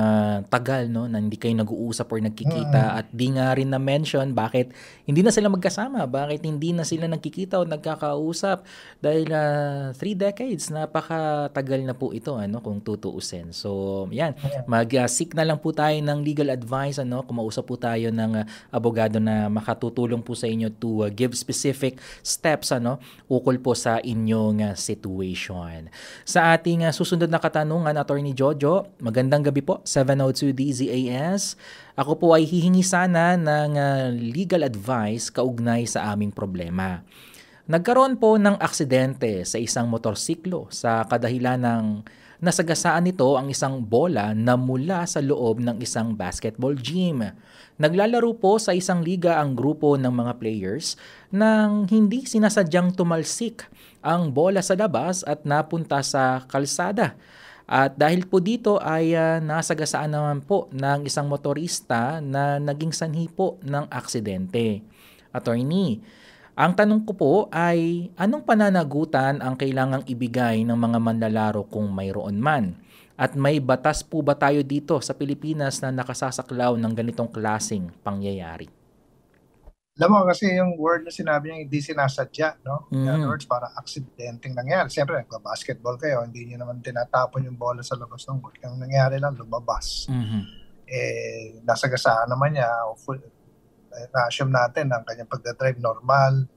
tagal na hindi kayo nag-uusap or nagkikita at di nga rin na-mention bakit hindi na sila magkasama, bakit hindi na sila nagkikita o nagkakausap dahil 3 decades, napakatagal na po ito kung tutuusin. So yan, mag-seek na lang po tayo ng legal advice, kumausap po tayo ng abogado na makatutulong po sa inyo to give specific steps ukol po sa inyong situation. Sa ating susunod na katanungan, Attorney Jojo, magandang gabi po, 702 DZAS. Ako po ay hihingi sana ng legal advice kaugnay sa aming problema. Nagkaroon po ng aksidente sa isang motorsiklo sa kadahilan ng nasagasaan nito ang isang bola na mula sa loob ng isang basketball gym. Naglalaro po sa isang liga ang grupo ng mga players nang hindi sinasadyang tumalsik ang bola sa labas at napunta sa kalsada. At dahil po dito ay nasagasaan naman po ng isang motorista na naging sanhi po ng aksidente. Attorney, ang tanong ko po ay anong pananagutan ang kailangang ibigay ng mga manlalaro kung mayroon man? At may batas po ba tayo dito sa Pilipinas na nakasasaklaw ng ganitong klaseng pangyayari? Alam mo kasi yung word na sinabi niya hindi sinasadya, no? In other words, parang aksidenteng nangyari. Siyempre, nagba-basketball kayo, hindi niyo naman tinatapon yung bola sa labas ng court. Ang nangyari lang, lumabas. Nasagasaan naman niya, na-assume natin ang kanyang pagdadrive normal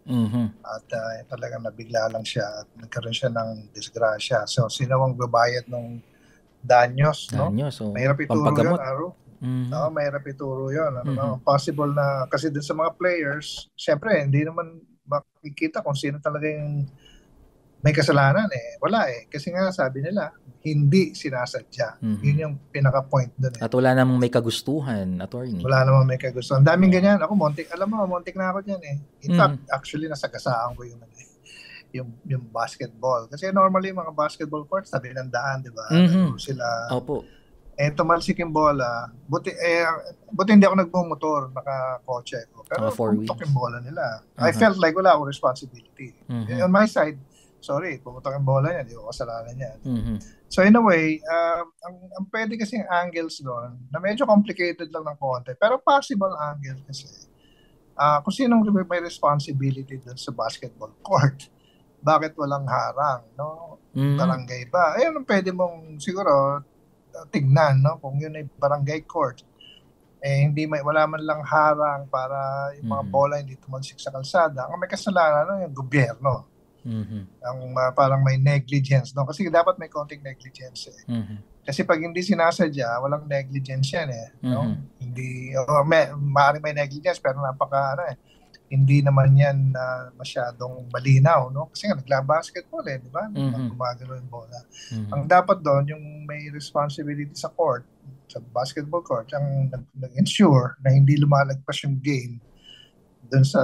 at talagang nabigla lang siya at nagkaroon siya ng disgrasya. So, sino ang babayad ng danyos, no? Mahirap ituro yun, Aro. No, mahirap ituro yun. Possible na, kasi dun sa mga players, syempre, hindi naman makikita kung sino talaga yung may kasalanan Wala Kasi nga sabi nila, hindi sinasadya. Yun yung pinaka-point dun At wala namang may kagustuhan, attorney. Wala namang may kagustuhan. Daming ganyan. Ako, alam mo, montik na ako dyan In fact, actually, nasagasaan ko yung basketball. Kasi normally, mga basketball courts, sabi ng daan, di ba? Sila. Opo. Tumalsik yung bola. Buti hindi ako nagmumotor, naka-kotse ko. Pero pumutok yung bola nila. I felt like wala akong responsibility. On my side, sorry, pumutok yung bola niya, di ko kasalanan yan. So in a way, ang pwede kasing angles doon, na medyo complicated lang ng konti, pero possible angle kasi, kung sinong may responsibility doon sa basketball court, bakit walang harang, no? Barangay ba? Ayun, pwede mong siguro tignan, no? Kung yun ay barangay court, wala man lang harang para yung mga bola hindi tumalsik sa kalsada. Ang may kasalanan yung gobyerno. Ang parang may negligence, no? Kasi dapat may konting negligence Kasi pag hindi sinasadya, walang negligence yan no? Hindi, maaaring may negligence pero hindi naman yan masyadong malinaw, no? Kasi nga nagla-basketball di ba? Gumagano yung bola. Ang dapat doon, yung may responsibility sa court, sa basketball court, ang nag-ensure na hindi lumalagpas yung game doon sa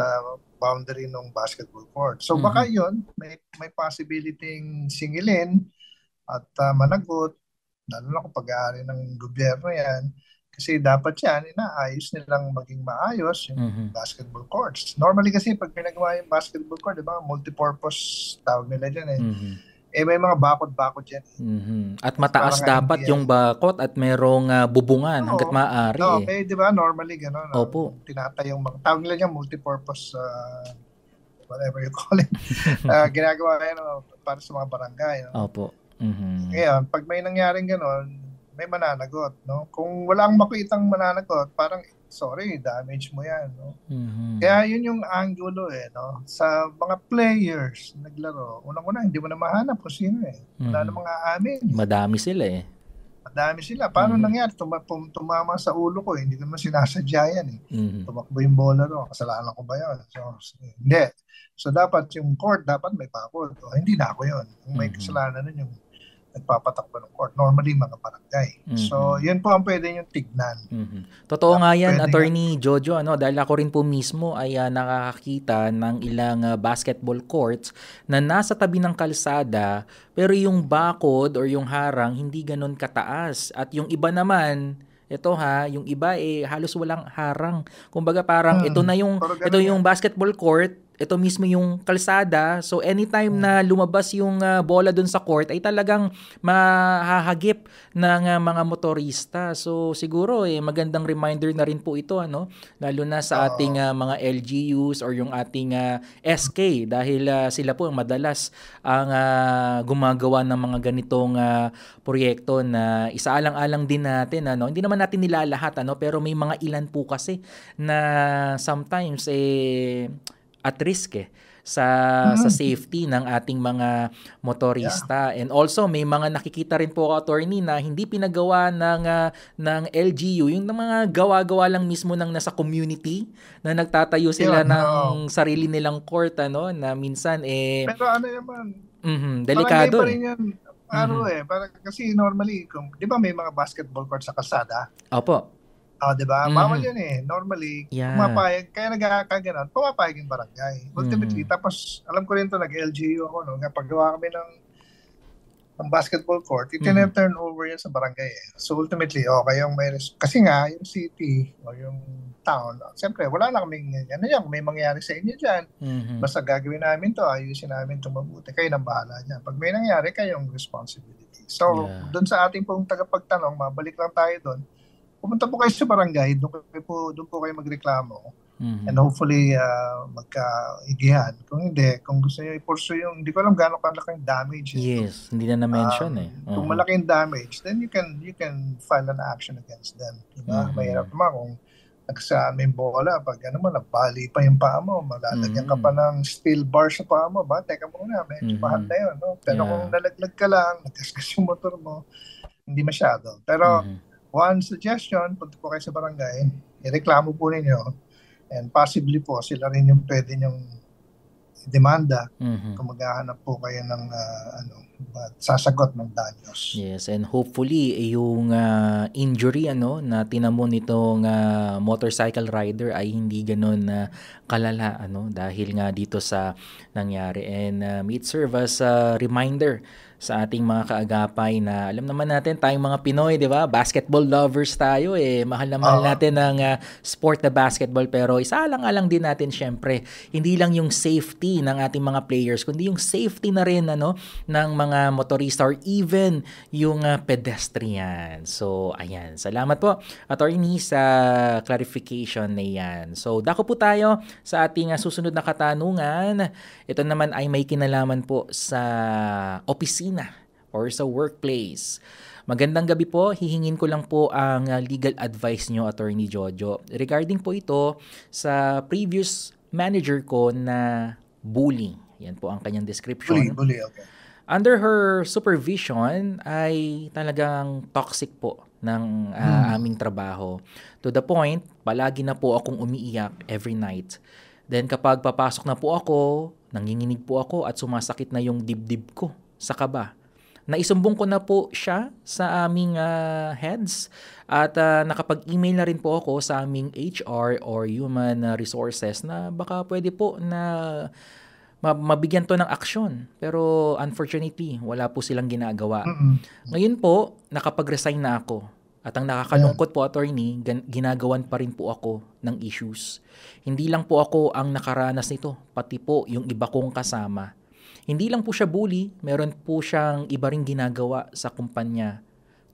boundary ng basketball court. So baka yun, may possibility singilin at managot, lalo na kung pag-aari ng gobyerno yan. Kasi dapat yan, inaayos nilang maging maayos yung basketball courts. Normally kasi pag pinagawa yung basketball court, di ba, multipurpose tawag nila dyan may mga bakod-bakod dyan. At mataas dapat yung bakod at merong bubungan hanggat maaari. Di ba, normally gano'n. Opo. Tinatayong tawag nila dyan, multipurpose whatever you call it. Ginagawa yan para sa mga barangay. Opo. Ngayon, pag may nangyaring gano'n, may mananagot, no? Kung walang makitang mananagot, parang sorry, damage mo yan, no? Kaya yun yung angulo no? Sa mga players naglaro, unang-una hindi mo na mahanap kung sino wala namang aamin. Madami sila Madami sila. Paano nangyari? Tumama sa ulo ko. Hindi naman sinasadya yan Tumakbo yung bola ro. Kasalanan ko ba yun? So, hindi. So, dapat yung court, dapat may pakod. Hindi na ako yun. Kung may kasalanan nun yung nagpapatakbo ng court. Normally, mga barangay. So, yun po ang pwede yung tignan. Totoo nga yan, Attorney Jojo, dahil ako rin po mismo ay nakakakita ng ilang basketball courts na nasa tabi ng kalsada, pero yung bakod or yung harang hindi ganun kataas. At yung iba naman, yung iba halos walang harang. Kumbaga parang ito yung basketball court, ito mismo yung kalsada. So anytime na lumabas yung bola dun sa court ay talagang mahahagip ng mga motorista. So siguro magandang reminder na rin po ito lalo na sa ating mga LGUs or yung ating SK dahil sila po ang madalas ang gumagawa ng mga ganitong proyekto na isaalang-alang din natin hindi naman natin nilalahat pero may mga ilan po kasi na sometimes at risk sa safety ng ating mga motorista. And also may mga nakikita rin po, attorney, na hindi pinagawa ng LGU, yung mga gawa-gawa lang mismo ng nasa community na nagtatayo sila ng sarili nilang court na minsan pero naman delikado pa rin yan. Parang kasi normally, di ba may mga basketball court sa kalsada? Opo. Di ba? Bawal yun Normally, pumapayag, kaya nagkakaganon, pumapayag yung barangay. Ultimately, tapos alam ko rin to nag-LGU ako, kapag gawa kami ng basketball court, turn over yan sa barangay So ultimately, kayong kasi nga, yung city o yung town, siyempre, wala na kaming, may mangyari sa inyo dyan. Basta gagawin namin to, ayusin namin to mabuti. Kayo nang bahala dyan. Pag may nangyari, kayong responsibility. So, doon sa ating pong tagapagtanong, mabalik lang tayo doon. Pumunta po kayo sa barangay, doon po kayo magreklamo. And hopefully, magkaigihan. Kung hindi, kung gusto nyo i-pursue hindi ko alam gaano kalaking damage. Yes, hindi na na-mention Kung malaking damage, then you can file an action against them. Diba? Mahirap naman kung nagsama yung bola, pag nabali pa yung paa mo, malalagyan ka pa ng steel bar sa paa mo, teka muna, medyo mahal na yun. Pero kung nalaglag ka lang, nagkaskas yung motor mo, hindi masyado. Pero, one suggestion, punta po kayo sa barangay, ireklamo po ninyo, and possibly po, sila rin yung pwede nyong demanda kung maghahanap po kayo ng sasagot ng danyos. Yes, and hopefully yung injury na tinamo nitong motorcycle rider ay hindi ganun kalala dahil nga dito sa nangyari. And may it serve as a reminder sa ating mga kaagapay na alam naman natin tayong mga Pinoy, di ba? Basketball lovers tayo mahal na mahal natin ng sport na basketball, pero isaalang-alang din natin syempre, hindi lang yung safety ng ating mga players, kundi yung safety na rin ng mga motorista or even yung pedestrian. So, ayan. Salamat po, attorney, sa clarification na yan. So, dako po tayo sa ating susunod na katanungan. Ito naman ay may kinalaman po sa opisina or sa workplace. Magandang gabi po. Hihingin ko lang po ang legal advice nyo, Attorney Jojo. Regarding po ito sa previous manager ko na bully. Yan po ang kanyang description. Bully, okay. Under her supervision ay talagang toxic po ng aming trabaho. To the point, palagi na po akong umiiyak every night. Then kapag papasok na po ako, nanginginig po ako at sumasakit na yung dibdib ko sa kaba. Naisumbong ko na po siya sa aming heads at nakapag-email na rin po ako sa aming HR or human resources na baka pwede po na mabigyan to ng aksyon. Pero unfortunately, wala po silang ginagawa. Ngayon po, nakapag-resign na ako. At ang nakakalungkot po, attorney, ginagawan pa rin po ako ng issues. Hindi lang po ako ang nakaranas nito, pati po yung iba kong kasama. Hindi lang po siya bully, meron po siyang iba ring ginagawa sa kumpanya.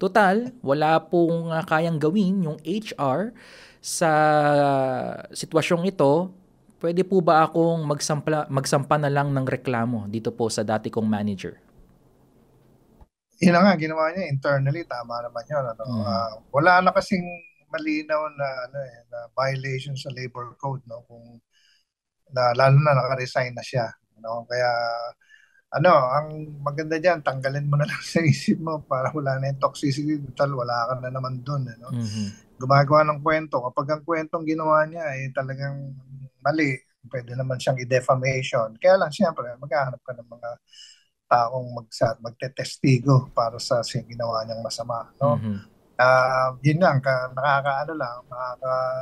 Total, wala pong kayang gawin yung HR sa sitwasyong ito. Pwede po ba akong magsampa na lang ng reklamo dito po sa dati kong manager? Yun na nga, ginawa niya internally, tama naman yun. Ano? Wala na kasing malinaw na, na violation sa labor code, no? Kung lalo na naka-resign na siya. No? Kaya ang maganda diyan, tanggalin mo na lang sa isip mo para wala na yung toxicity. Total, wala ka na naman doon. No? Gumagawa ng kwento. Kapag ang kwentong ginawa niya ay talagang mali, pwede naman siyang i-defamation. Kaya lang, siyempre, maghahanap ka ng mga taong magtetestigo para sa ginawa niyang masama. No? Yun lang,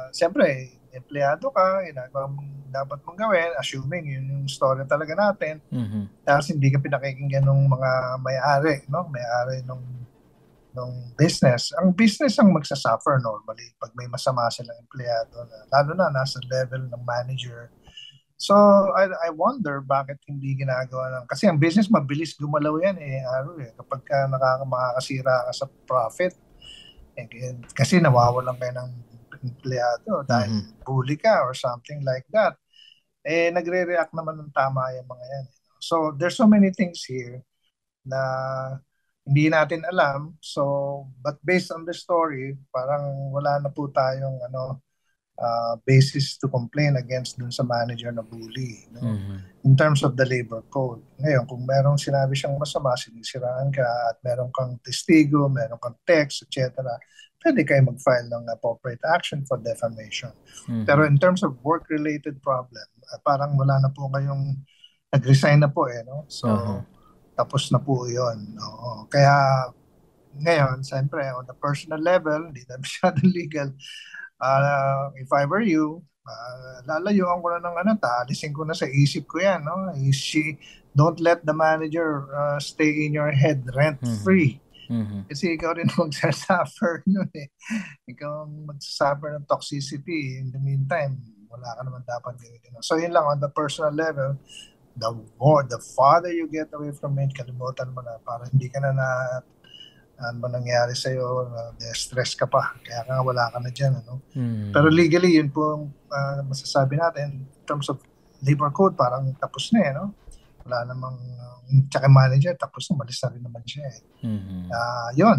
siyempre, empleyado ka, ginagawa dapat mong gawin, assuming yun yung story talaga natin, tapos hindi ka pinakikinggan ng mga may-ari, no? May-ari nung business. Ang business ang magsasuffer normally pag may masama silang empleyado, lalo na nasa level ng manager. So, I wonder bakit hindi ginagawa ng... Kasi ang business, mabilis gumalaw yan kapag makakasira ka sa profit. Kasi nawawalan kayo ng empleyado dahil bully ka or something like that. Nagre-react naman ng tama yung mga yan. So, there's so many things here na hindi natin alam. So, but based on the story, parang wala na po tayong basis to complain against dun sa manager na bully. No? In terms of the labor code. Ngayon, kung merong sinabi siyang masama, sinisiraan ka at meron kang testigo, meron kang text, etc., pwede kayo mag-file ng appropriate action for defamation. Pero in terms of work-related problem, parang wala na po kayong nag-resign na po no? So, tapos na po yun. No? Kaya, ngayon, siyempre, on the personal level, hindi na masyadong legal. If I were you, lalayuan ko na ng alisin ko na sa isip ko yan. No? Don't let the manager stay in your head rent-free. Kasi ikaw rin magsasuffer nun Ikaw magsasuffer ng toxicity. In the meantime, wala ka naman dapat gawin. So yun lang, on the personal level, the farther you get away from it, kalimutan mo na, para hindi ka na ano nangyari sa'yo, stress ka pa, kaya nga wala ka na dyan. Pero legally, yun po masasabi natin, in terms of labor code, parang tapos na no? Wala namang, tsaka manager, tapos na, malis na rin naman siya yun,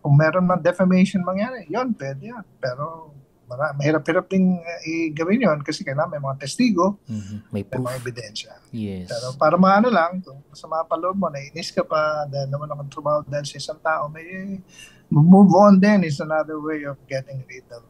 kung meron man defamation mangyari, yun, pwede yan. Pero mahirap-hirap din gawin yun kasi kailangan may mga testigo, may mga ebidensya. Yes. Pero para maano lang, kung masama pa loob mo, nainis ka pa, dahil naman akong trabaho dahil sa isang tao, may move on then is another way of getting rid of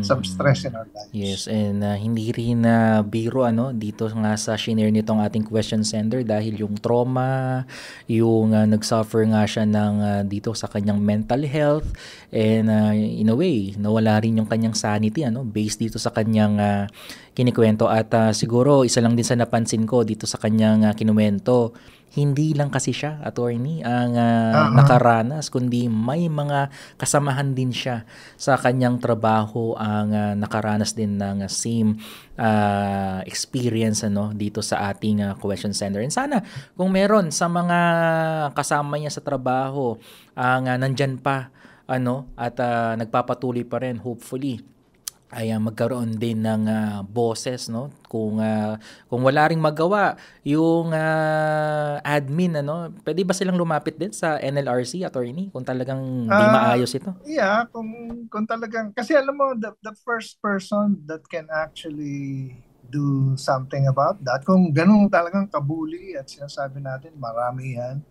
some stress in our lives. Yes, and hindi rin biro dito nga sa shinare nitong ating question sender dahil yung trauma, yung nagsuffer nga siya ng dito sa kanyang mental health, and in a way nawala rin yung kanyang sanity based dito sa kanyang kinikwento. At siguro isa lang din sa napansin ko dito sa kanyang kinuwento, hindi lang kasi siya, attorney, ang nakaranas, kundi may mga kasamahan din siya sa kanyang trabaho ang nakaranas din ng same experience dito sa ating question center. And sana kung meron sa mga kasama niya sa trabaho ang nandyan pa at nagpapatuloy pa rin, hopefully ay magkaroon din ng boses kung wala ring magawa yung admin pwede ba silang lumapit din sa NLRC, attorney, kung talagang di maayos ito? Yeah, kung talagang, kasi alam mo, the first person that can actually do something about that, kung ganun talagang kabuli at sinasabi natin marami yan,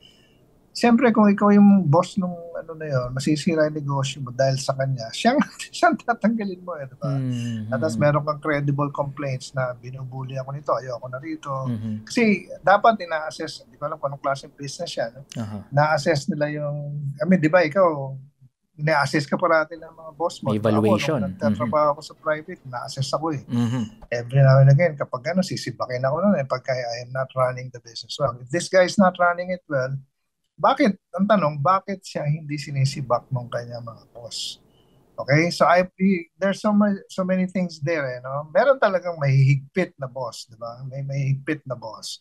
siyempre, kung ikaw yung boss nung na yun, masisira yung negosyo mo dahil sa kanya, siyang tatanggalin mo diba? At tapos meron kang credible complaints na binubuli ako nito, ayoko na rito. Kasi dapat ina-assess, di ko alam kung anong klaseng business yan. Na-assess nila yung, di ba ikaw, ina-assess ka parati ng mga boss mo. Evaluation. Nung nagtatrabaho ako sa private, na-assess ako Every now and again, kapag sisibakin ako nun pagka I am not running the business well. If this guy is not running it well, bakit siya hindi sinisibak ng kanyang mga boss? Okay? So there's so many things there, Meron talagang mahihigpit na boss, di ba? May mahihigpit na boss.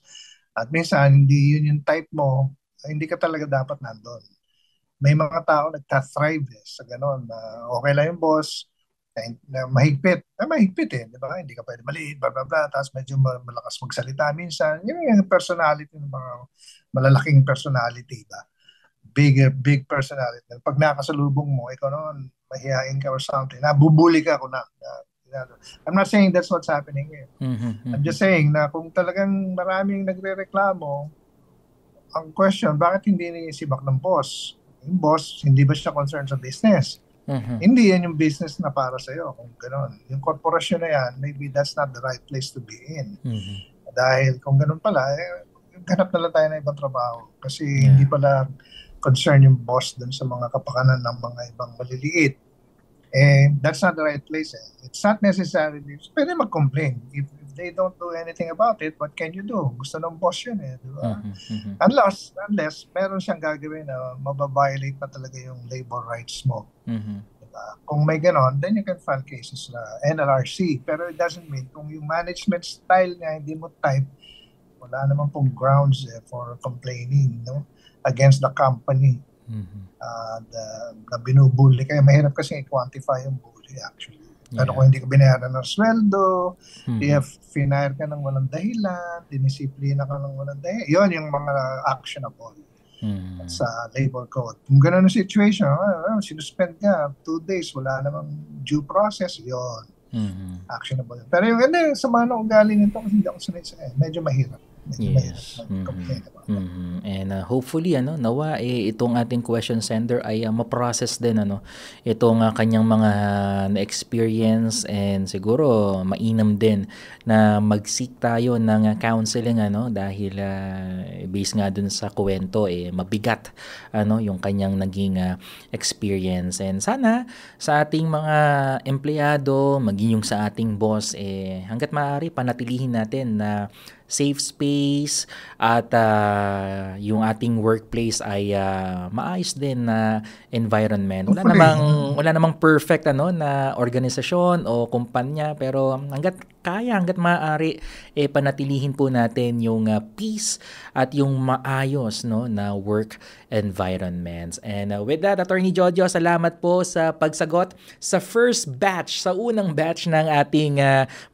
At minsan hindi yun yung type mo, hindi ka talaga dapat nandun. May mga tao nagtathrive sa ganon na okay lang yung boss, na mahigpit. Mahigpit di ba? Hindi ka pwede maliit, blah, blah, blah. Tapos medyo malakas magsalita minsan. Yung personality ng mga malalaking personality ba? big personality. Pag nakasalubong mo, ikaw naman, mahihain ka or something, nabubuli ka ako na. I'm not saying that's what's happening here. I'm just saying na kung talagang maraming nagre-reklamo, ang question, bakit hindi nisibak ng boss? Yung boss, hindi ba siya concerned sa business? Hindi yan yung business na para sa'yo. Kung gano'n. Yung korporasyon na yan, maybe that's not the right place to be in. Dahil kung gano'n pala, ganap na lang tayo ng ibang trabaho. Kasi hindi pala concern yung boss dun sa mga kapakanan ng mga ibang maliliit. That's not the right place. It's not necessarily, pwede mag-complain. If they don't do anything about it, what can you do? Gusto ng boss yun diba? Unless meron siyang gagawin na mababiolate na talaga yung labor rights mo. Diba? Kung may ganon, then you can file cases na NLRC. Pero it doesn't mean, kung yung management style niya hindi mo type, wala naman pong grounds for complaining against the company. Na binubully. Kaya mahirap kasi i-quantify yung bully actually. Pero kung hindi ka binayaran ng sweldo, finire ka ng walang dahilan, dinisiplina ka ng walang dahilan, yun yung mga actionable sa labor code. Kung gano'n ang situation, sinuspend ka 2 days, wala namang due process, yun. Actionable. Pero yung sama na ugali nito kasi hindi ako sanay sa medyo mahirap. Yes. And hopefully nawa itong ating question sender ay ma-process din itong kanyang mga na-experience, and siguro mainam din na mag-seek tayo ng counseling dahil based nga dun sa kwento mabigat yung kanyang naging experience. And sana sa ating mga empleyado, maging yung sa ating boss hangga't maaari panatilihin natin na safe space at yung ating workplace ay maayos din na environment. Wala namang perfect na organisasyon o kumpanya, pero hangga't maaari panatilihin po natin yung peace at yung maayos na work environments. And with that, Attorney Jojo, salamat po sa pagsagot sa unang batch ng ating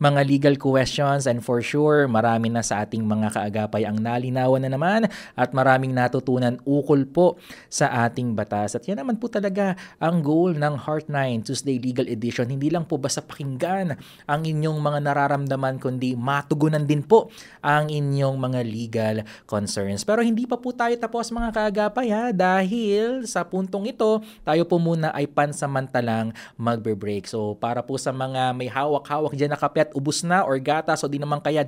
mga legal questions, and for sure marami na sa ating mga kaagapay ang nalinawan na naman at maraming natutunan ukol po sa ating batas. At yan naman po talaga ang goal ng Heartline Tuesday Legal Edition. Hindi lang po basta pakinggan ang inyong mga nararamdaman, kundi matugunan din po ang inyong mga legal concerns. Pero hindi pa po tayo tapos mga kaagapay dahil sa puntong ito, tayo po muna ay pansamantalang magbe-break. So para po sa mga may hawak-hawak dyan na kape at ubus na or gatas o di naman kaya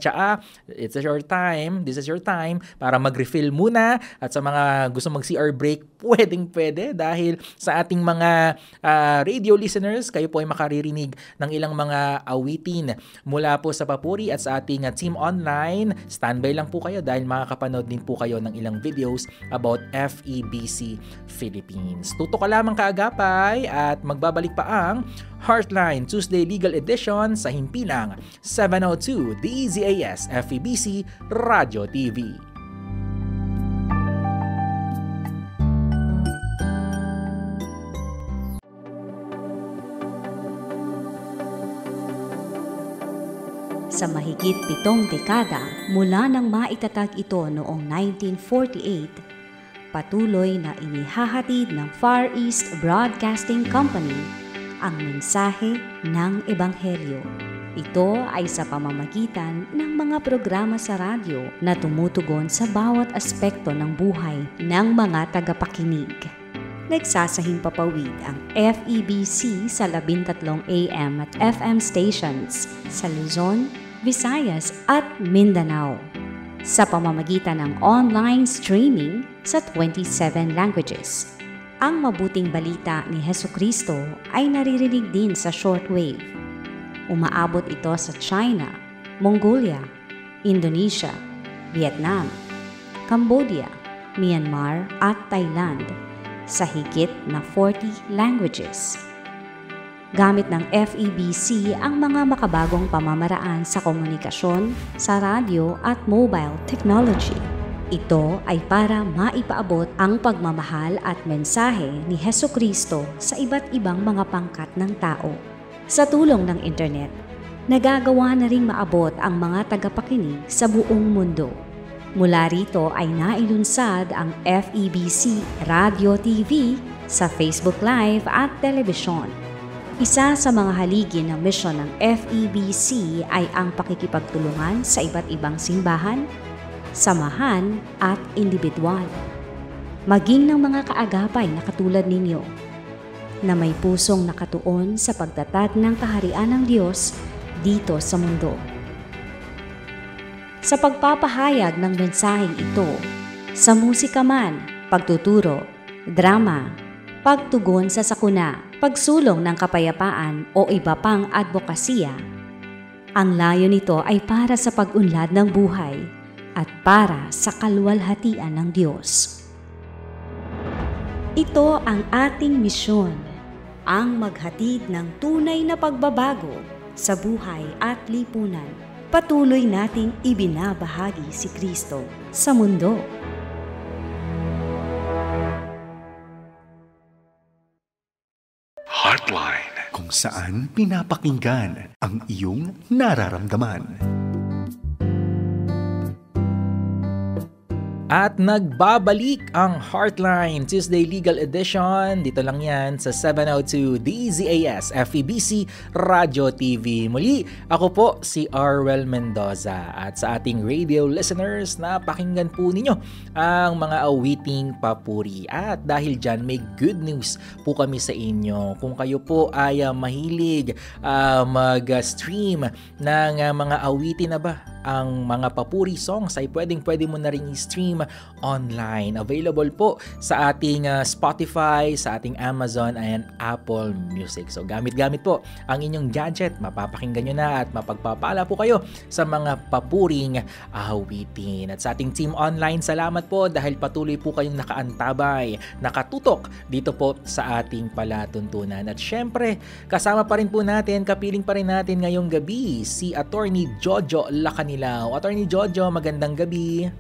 this is your time para mag-refill muna, at sa mga gusto mag-CR break, pwede dahil sa ating mga radio listeners, kayo po ay makaririnig ng ilang mga awitin mula po sa Papuri at sa ating team online. Standby lang po kayo dahil makakapanood din po kayo ng ilang videos about FEBC Philippines. Tutok ka lamang kaagapay at magbabalik pa ang Heartline Tuesday Legal Edition sa himpilang 702 DZAS FEBC Radio TV. Sa mahigit 7 dekada mula nang maitatag ito noong 1948, patuloy na inihahatid ng Far East Broadcasting Company ang mensahe ng Ebanghelyo. Ito ay sa pamamagitan ng mga programa sa radyo na tumutugon sa bawat aspekto ng buhay ng mga tagapakinig. Nagsasahing papawid ang FEBC sa 13 AM at FM stations sa Luzon, Visayas at Mindanao, sa pamamagitan ng online streaming sa 27 languages. Ang mabuting balita ni Hesukristo ay naririnig din sa shortwave. Umaabot ito sa China, Mongolia, Indonesia, Vietnam, Cambodia, Myanmar at Thailand sa higit na 40 languages. Gamit ng FEBC ang mga makabagong pamamaraan sa komunikasyon, sa radyo at mobile technology. Ito ay para maipaabot ang pagmamahal at mensahe ni Hesukristo sa iba't ibang mga pangkat ng tao. Sa tulong ng internet, nagagawa na ring maabot ang mga tagapakinig sa buong mundo. Mula rito ay nailunsad ang FEBC Radio TV sa Facebook Live at telebisyon. Isa sa mga haligi ng misyon ng FEBC ay ang pakikipagtulungan sa iba't ibang simbahan, samahan at individual. Maging ng mga kaagapay na katulad ninyo, na may pusong nakatuon sa pagtatag ng kaharian ng Diyos dito sa mundo. Sa pagpapahayag ng mensaheng ito, sa musika man, pagtuturo, drama, pagtugon sa sakuna, pagsulong ng kapayapaan o iba pang advokasya, ang layo nito ay para sa pag-unlad ng buhay at para sa kaluwalhatian ng Diyos. Ito ang ating misyon, ang maghatid ng tunay na pagbabago sa buhay at lipunan. Patuloy nating ibinabahagi si Kristo sa mundo. Heartline, kung saan pinapakinggan ang iyong nararamdaman. At nagbabalik ang Heartline Tuesday Legal Edition. Dito lang yan sa 702 DZAS FEBC Radio TV. Muli, ako po si Arwel Mendoza. At sa ating radio listeners, napakinggan po ninyo ang mga awiting papuri. At dahil dyan, may good news po kami sa inyo. Kung kayo po ay mahilig mag-stream ng mga awitin na ba, ang mga papuri songs ay pwede mo na rin i-stream online. Available po sa ating Spotify, sa ating Amazon and Apple Music. So gamit-gamit po ang inyong gadget. Mapapakinggan nyo na at mapagpapala po kayo sa mga papuring awitin. At sa ating team online, salamat po dahil patuloy po kayong nakaantabay, nakatutok dito po sa ating palatuntunan. At syempre, kasama pa rin po natin, kapiling pa rin natin ngayong gabi si Attorney Jojo Lacanilaw. Attorney Jojo, magandang gabi.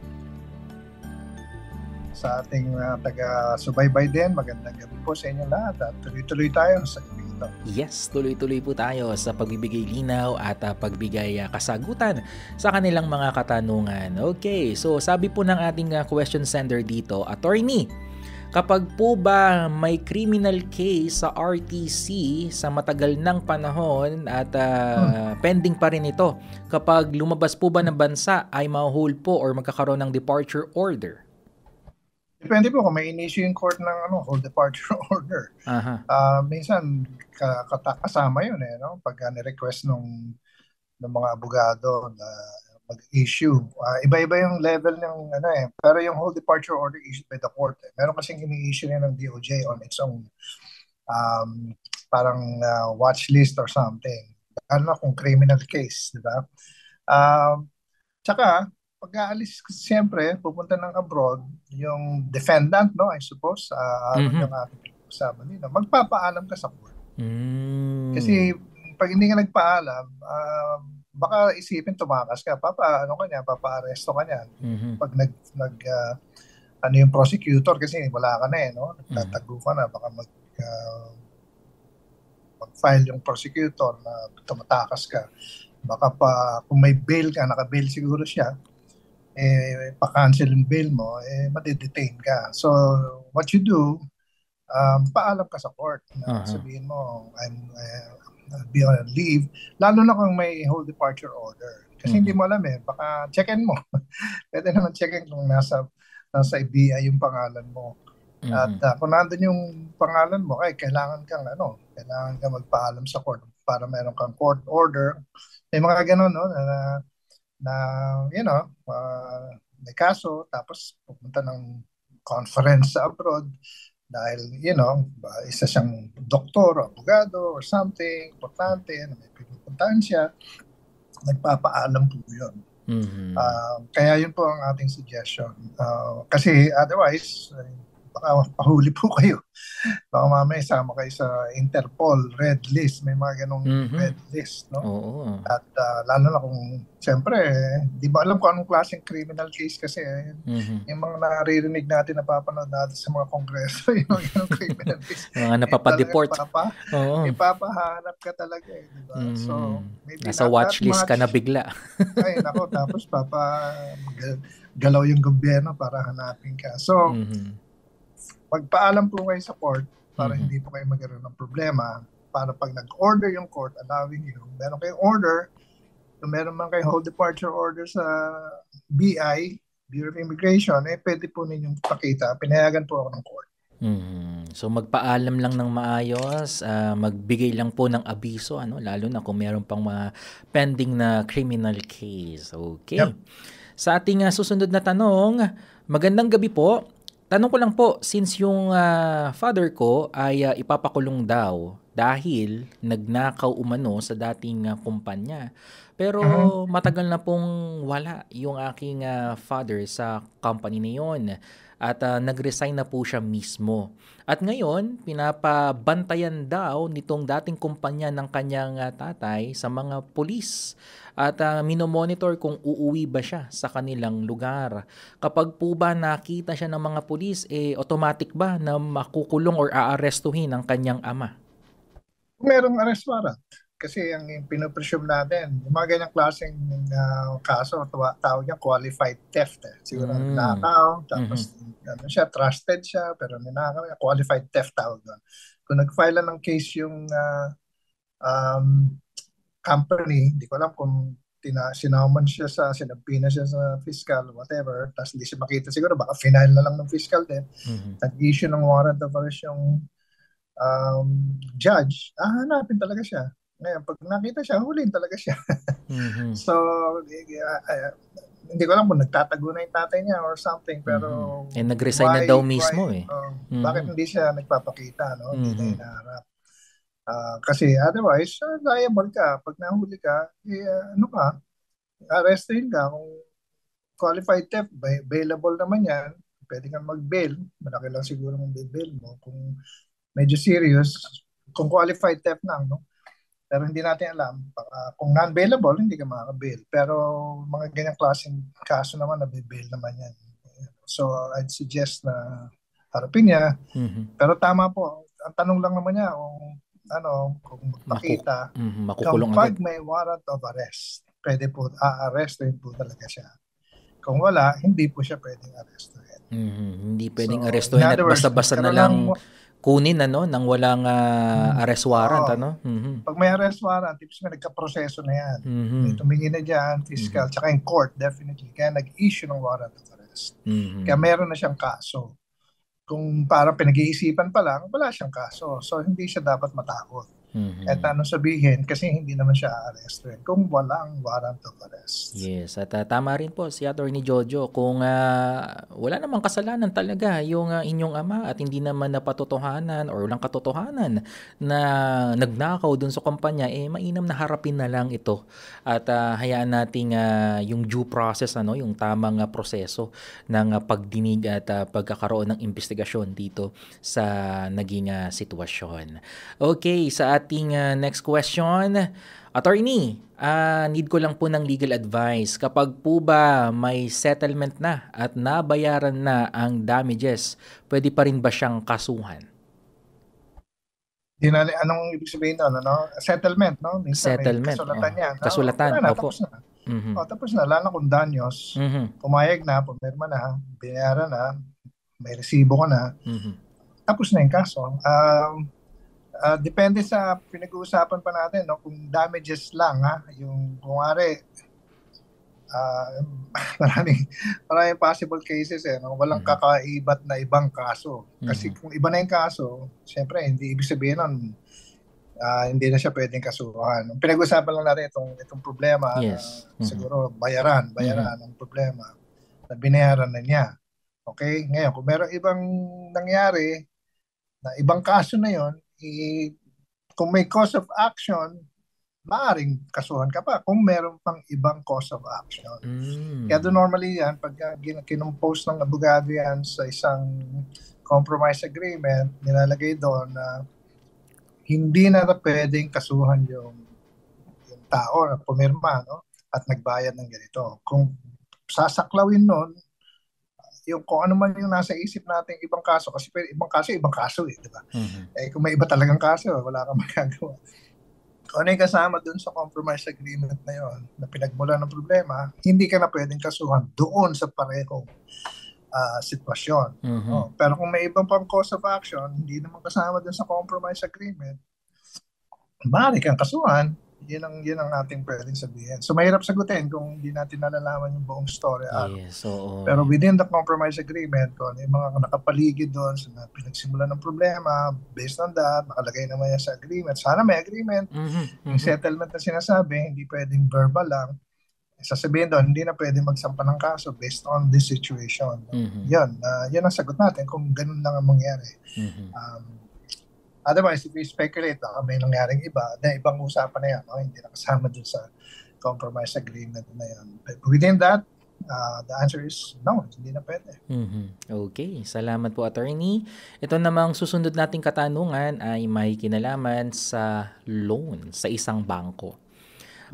Sa ating taga-subaybay din, magandang gabi po sa inyo lahat at tuloy-tuloy tayo sa gabi ito. Yes, tuloy-tuloy po tayo sa pagbibigay linaw at pagbigay kasagutan sa kanilang mga katanungan. Okay, so sabi po ng ating question sender dito, Attorney, kapag po ba may criminal case sa RTC sa matagal ng panahon at pending pa rin ito, kapag lumabas po ba ng bansa ay ma-hold po or magkakaroon ng departure order? Depende po kung may in-issue yung court ng hold departure order. Minsan kasama yun pag ni-request ng mga abogado na mag-issue. Iba-iba yung level ng pero yung whole departure order issued by the court. Meron kasing ini-issue ng DOJ on its own parang watch list or something. Ano kung criminal case, di ba? Tsaka pag-aalis siyempre pupunta ng abroad yung defendant, I suppose, yung ating kasama nila, magpapaalam ka sa court. Kasi pag hindi ka nagpaalam, baka isipin tumakas ka, papa-aresto ka niyan. Pag yung prosecutor kasi wala ka na nagtatago ka na, baka mag-file yung prosecutor na tumatakas ka. Baka kung may bail ka, naka-bail siguro siya, pa-cancel yung bail mo, madidetain ka. So, what you do, paalam ka sa court. Sabihin mo, I'll be on leave, lalo na kung may whole departure order. Kasi hindi mo alam baka check-in mo. Pwede naman check-in kung nasa IBI yung pangalan mo. At kung nandun yung pangalan mo, kailangan kang magpaalam sa court para meron kang court order. May mga ganun, may kaso, tapos pupunta ng conference sa abroad dahil, isa siyang doktor o abogado or something, importante, may pinupuntahan siya, nagpapaalam po yun. Kaya yun po ang ating suggestion. Kasi otherwise, baka pahuli po kayo. Baka mamaya sama kayo sa Interpol, red list. May mga ganong red list, no? Oo. At lalo na kung, siyempre, di ba alam kung anong klaseng criminal case kasi yung mga naririnig natin, napapanood natin sa mga kongreso, yung mga ganong criminal case. Mga napapadeport. Ipapahanap ka talaga eh, di ba? So, maybe nasa watchlist ka na bigla. Ay, nako, tapos galaw yung gobyerno para hanapin ka. So, magpaalam po kayo sa court para hindi po kayo magkaroon ng problema. Para pag nag-order yung court, allowing you, meron kayong order, kung meron man kayong whole departure order sa BI, Bureau of Immigration, pwede po ninyong pakita. Pinayagan po ako ng court. So magpaalam lang ng maayos, magbigay lang po ng abiso, lalo na kung meron pang mga pending na criminal case. Okay. Yep. Sa ating susunod na tanong, magandang gabi po. Tanong ko lang po, since yung father ko ay ipapakulong daw dahil nagnakaw umano sa dating kumpanya. Pero matagal na pong wala yung aking father sa company na yun. At nag-resign na po siya mismo. At ngayon, pinapabantayan daw nitong dating kumpanya ng kanyang tatay sa mga pulis. At minomonitor kung uuwi ba siya sa kanilang lugar. Kapag po ba nakita siya ng mga pulis, automatic ba na makukulong or aarestuhin ang kanyang ama? Merong arrest warrant. Kasi ang pinopresume natin, yung mga ganyang klaseng kaso, tawag niya qualified theft. Siguro ninakaw, tapos siya, trusted siya, pero ninakaw, qualified theft tawag doon. Kung nag-file ng case yung company, hindi ko alam kung sinaman siya sinampina siya sa fiscal, whatever, tapos hindi siya makita siguro, baka final na lang ng fiscal din. Nag-issue ng warrant of arrest yung judge, hanapin talaga siya. Ngayon, pag nakita siya, hulin talaga siya. So, hindi ko alam kung nagtatago na yung tatay niya or something, pero nag-resign na daw mismo bakit hindi siya nagpapakita, no? Hindi na hinaharap. Kasi otherwise, liable ka. Pag nahuli ka, arrestin ka. Kung qualified theft, bailable naman yan. Pwede kang mag-bail. Malaki lang siguro mong bail mo. Kung medyo serious, kung qualified theft lang, no? Pero hindi natin alam. Kung non-bailable, hindi ka makaka-bail. Pero mga ganyang klaseng kaso naman, nabibail naman yan. So, I'd suggest na harapin niya. Pero tama po. Ang tanong lang naman niya, kung magpakita, kapag may warrant of arrest, pwede po, a-arrestin po talaga siya. Kung wala, hindi po siya pwedeng arrestin. Hindi pwedeng arrestin at basta-basta na lang kunin nang walang arrest warrant, Pag may arrest warrant, tips may nagka-proseso na yan. May tumingin na dyan, fiscal, tsaka in court, definitely. Kaya nag-issue ng warrant of arrest. Kaya meron na siyang kaso. Kung parang pinag-iisipan pa lang, wala siyang kaso. So, hindi siya dapat matakot. At sabihin, kasi hindi naman siya a-arrestin kung walang warrant of arrest. Yes, at tama rin po si Attorney Jojo, kung wala namang kasalanan talaga yung inyong ama at hindi naman napatotohanan or walang katotohanan na nagnakaw dun sa kumpanya, mainam na harapin na lang ito at hayaan nating yung due process, yung tamang proseso ng pagdinig at pagkakaroon ng investigasyon dito sa naging sitwasyon. Okay, sa ating next question, Attorney, need ko lang po ng legal advice. Kapag po ba may settlement na at nabayaran na ang damages, pwede pa rin ba siyang kasuhan? Anong ibig sabihin doon? Settlement, no? Minsan settlement. Kasulatan yan. Kasulatan, tapos na. Tapos na, lalo kung danyos, pumayag na, pumirma na, binayaran na, may resibo ka na, tapos na yung kaso. Depende sa pinag-uusapan pa natin, no? Kung damages lang, yung kung maraming possible cases, no? Walang kakaibat na ibang kaso. Kasi kung iba na yung kaso, siyempre hindi ibig sabihin nun, hindi na siya pwedeng kasuhan. Pinag-uusapan lang natin itong problema, yes. Siguro bayaran ang problema na binayaran na niya. Okay? Ngayon, kung meron ibang nangyari na ibang kaso na yon, kung may cause of action, maaaring kasuhan ka pa kung meron pang ibang cause of action. Kaya doon normally yan, pag kinumpose ng abogado yan sa isang compromise agreement, nilalagay doon na hindi na pwedeng kasuhan yung tao na pumirma, no? At nagbayad ng ganito. Kung sasaklawin nun, yung kung ano man yung nasa isip natin ibang kaso, kasi ibang kaso di ba? Kung may iba talagang kaso, wala kang magagawa. Kung ano yung kasama dun sa compromise agreement na yon na pinagmula ng problema, hindi ka na pwedeng kasuhan doon sa parehong sitwasyon. Pero kung may ibang pang cause of action, hindi naman kasama dun sa compromise agreement, maaari kang kasuhan. Yun ang ating pwedeng sabihin. So mahirap sagutin kung hindi natin nalalaman yung buong story. Yes, oo. Pero within the compromise agreement, kung ano yung mga nakapaligid doon sa pinagsimulan ng problema, based on that, nakalagay naman yan sa agreement. Sana may agreement. Yung settlement na sinasabi, hindi pwedeng verbal lang. Sasabihin doon, hindi na pwedeng magsampa ng kaso based on this situation. Yun ang sagot natin kung ganun lang ang mangyari. Otherwise, if we speculate, may nangyaring iba, then ibang usapan na yan. No? Hindi na kasama dun sa compromise agreement na yan. But within that, the answer is no, hindi na pwede. Okay, salamat po, attorney. Ito namang susunod nating katanungan ay may kinalaman sa loan sa isang bangko.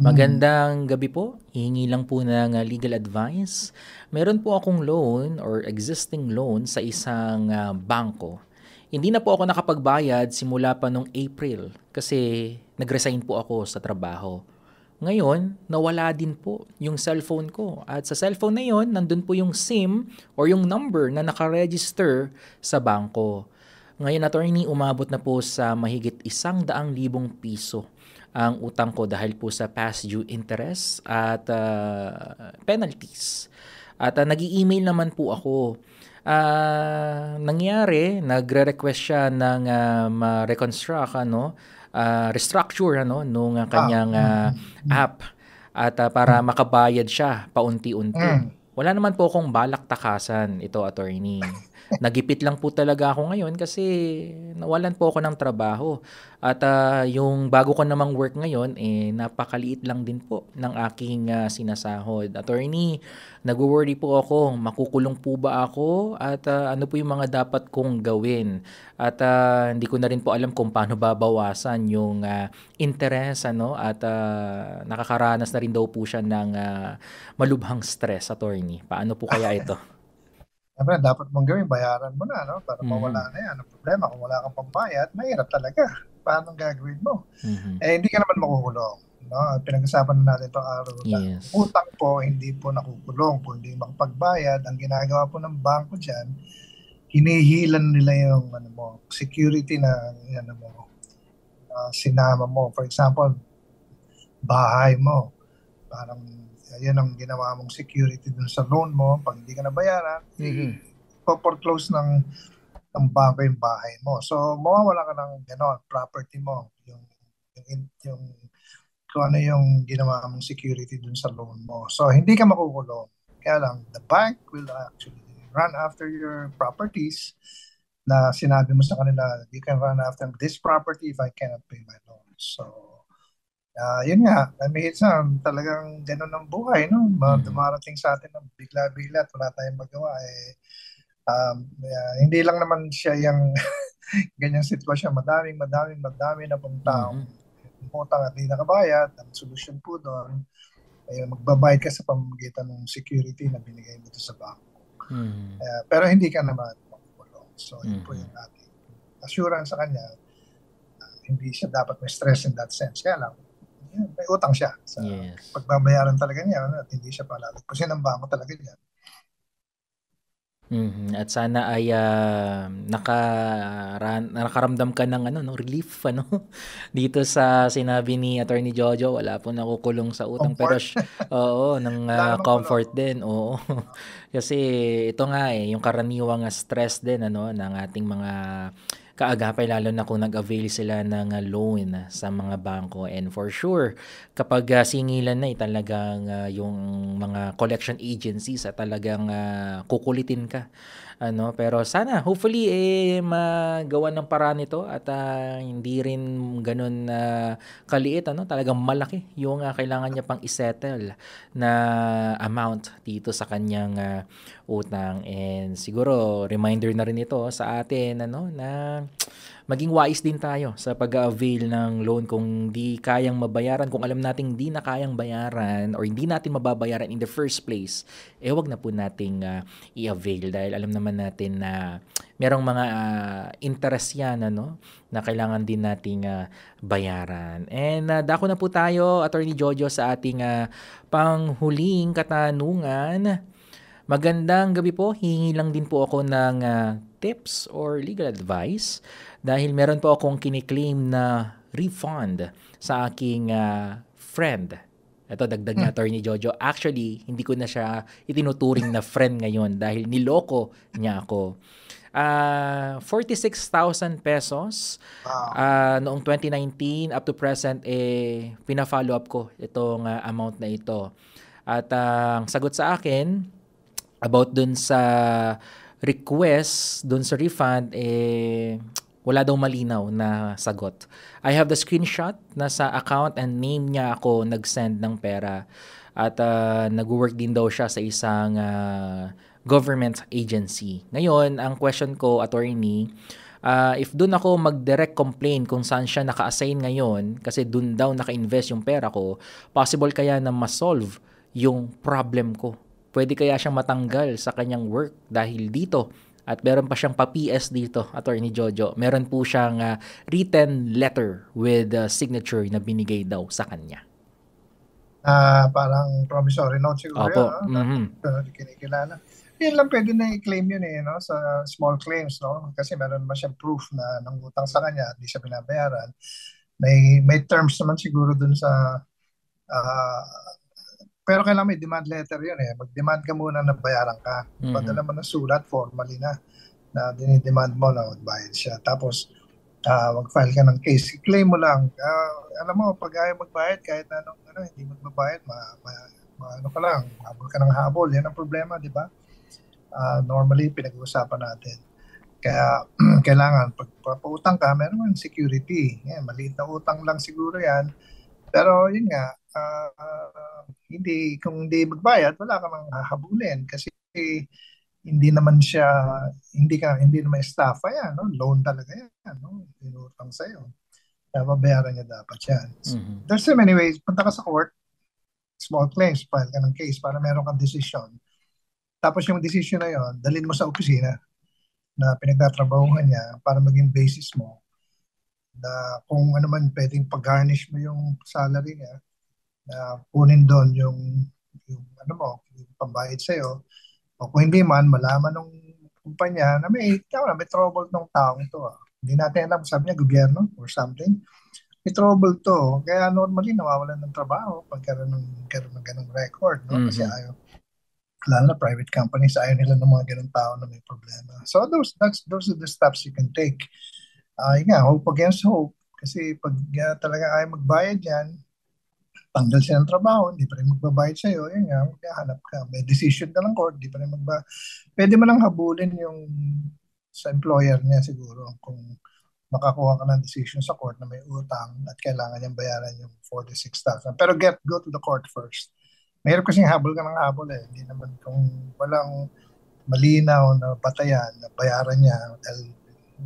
Magandang gabi po. Hihingi lang po ng legal advice. Meron po akong loan or existing loan sa isang bangko. Hindi na po ako nakapagbayad simula pa nung April kasi nag-resign po ako sa trabaho. Ngayon, nawala din po yung cellphone ko. At sa cellphone na yon, nandun po yung SIM or yung number na nakaregister sa bangko. Ngayon, attorney, umabot na po sa mahigit 100,000 piso ang utang ko dahil po sa past due interest at penalties. At nag-i-email naman po ako. Nangyari, nagre-request siya ng ma-reconstruct, restructure nung kanyang app at para makabayad siya paunti-unti. Wala naman po akong balak takasan ito, attorney. Nagipit lang po talaga ako ngayon kasi nawalan po ako ng trabaho. At yung bago ko namang work ngayon, napakaliit lang din po ng aking sinasahod. Attorney, nag-worry po ako, makukulong po ba ako? At ano po yung mga dapat kong gawin? At hindi ko na rin po alam kung paano babawasan yung interest, at nakakaranas na rin daw po siya ng malubhang stress, attorney. Paano po kaya ito? Siyempre, dapat mong gawin, bayaran mo na, para mawala na yan. Ang problema, kung wala kang pambayad, mahirap talaga. Paano gagawin mo? Hindi ka naman makukulong. Pinag-usapan na natin itong araw na utang po, hindi po nakukulong. Kung hindi makapagbayad, ang ginagawa po ng bangko dyan, hinihilan nila yung security na sinama mo. For example, bahay mo. Parang yan ang ginawa mong security dun sa loan mo. Pag hindi ka nabayaran, po-foreclose ng bangko yung bahay mo. So, mawawala ka ng property mo. Yung kung ano yung ginawa mong security dun sa loan mo. So, hindi ka makukulong. Kaya lang, the bank will actually run after your properties na sinabi mo sa kanila, you can run after this property if I cannot pay my loan. So, yun nga, minsan talagang ganun ang buhay, dumarating sa atin ng bigla-bigla at wala tayong magawa. Hindi lang naman siya yung ganyang sitwasyon. Madami na pong taong utang at hindi nakabayad. Ang solusyon po doon ay magbabayad ka sa pamamagitan ng security na binigay mo sa bangko. Pero hindi ka naman makukulong. So, yun po yung ating assurance sa kanya. Hindi siya dapat may stress in that sense. Kaya lang, may utang siya sa pagbabayaran talaga niya at hindi siya palalagpasin ng bangko talaga niya. At sana ay nakaramdam ka ng relief dito sa sinabi ni Attorney Jojo. Wala po nakukulong sa utang, pero ng comfort din. Oo. Kasi ito nga yung karaniwang stress din ng ating mga kaagapay, lalo na kung nag-avail sila ng loan sa mga bangko. And for sure, kapag singilan na talagang yung mga collection agencies at talagang kukulitin ka. Pero sana, hopefully, magawa ng paraan nito at hindi rin ganun kaliit, talagang malaki yung kailangan niya pang isettle na amount dito sa kanyang utang. And siguro, reminder na rin ito sa atin, na maging wise din tayo sa pag-avail ng loan kung di kayang mabayaran, kung alam nating di na kayang bayaran or hindi natin mababayaran in the first place, wag na po nating i-avail dahil alam naman natin na merong mga interest yan na kailangan din nating bayaran. And dako na po tayo, Attorney Jojo, sa ating panghuling katanungan. Magandang gabi po. Hihingi lang din po ako ng tips or legal advice dahil meron po akong kiniklaim na refund sa aking friend. Ito, dagdag na, Attorney Jojo. Actually, hindi ko na siya itinuturing na friend ngayon dahil niloko niya ako. 46,000 pesos noong 2019 up to present, pina-follow up ko itong amount na ito. At ang sagot sa akin about dun sa request, dun sa refund, wala daw malinaw na sagot. I have the screenshot na sa account and name niya ako nag-send ng pera. At nag-work din daw siya sa isang government agency. Ngayon, ang question ko, attorney, if dun ako mag-direct complain kung saan siya naka-assign ngayon, kasi dun daw naka-invest yung pera ko, possible kaya na ma-solve yung problem ko? Pwede kaya siyang matanggal sa kanyang work dahil dito? At meron pa siyang pa-PS dito, Attorney Jojo. Meron po siyang written letter with signature na binigay daw sa kanya. Parang promissory note siguro. Opo. Kinikilala. Yun lang pwede na i-claim yun sa small claims, kasi meron naman siyang proof na nangutang sa kanya at di siya binabayaran. May terms naman siguro dun sa pero kailangan may demand letter yun Mag-demand ka muna na bayaran ka. Padala mo na sulat formally na dinidemand mo na magbayad siya. Tapos, mag-file ka ng case. I-claim mo lang. Alam mo, pag ayaw magbayad, kahit hindi magbabayad, ka lang, habol ka ng habol. Yan ang problema, di ba? Normally, pinag-uusapan natin. Kaya, kailangan, pag pautang ka, meron security. Maliit na utang lang siguro yan. Pero, yun nga, kung hindi magbayad, wala ka nang hahabulin kasi hindi naman staff loan talaga yan, inutang sa'yo. Kaya babayaran niya dapat yan. There's so many ways. Punta ka sa court, small claims, file ka ng case para meron kang decision. Tapos yung decision na yon, dalhin mo sa opisina na pinagtatrabahuhan niya para maging basis mo na kung ano man pwedeng pag-garnish mo yung salary niya, na kunin doon yung pambayad sa'yo. O kung hindi man, malaman ng kumpanya na may trouble ng taong ito. Hindi natin alam, sabi niya, gobyerno or something. May trouble to. Kaya normally, nawawalan ng trabaho pagkaroon ng ganong record. Kasi ayaw. Lalo na private companies, ayaw nila ng mga ganong tao na may problema. So those are the steps you can take. Hope against hope. Kasi pag talaga ayaw magbayad yan, tanggal siya ng trabaho, hindi pa rin magbabayad sa'yo, maghahanap ka. May decision ka ng court, hindi pa rin pwede mo lang habulin yung sa employer niya siguro kung makakuha ka ng decision sa court na may utang at kailangan niyang bayaran yung 46,000. Pero go to the court first. Mayroon kasing habol ka ng habol Hindi naman kung walang malinaw na batayan na bayaran niya dahil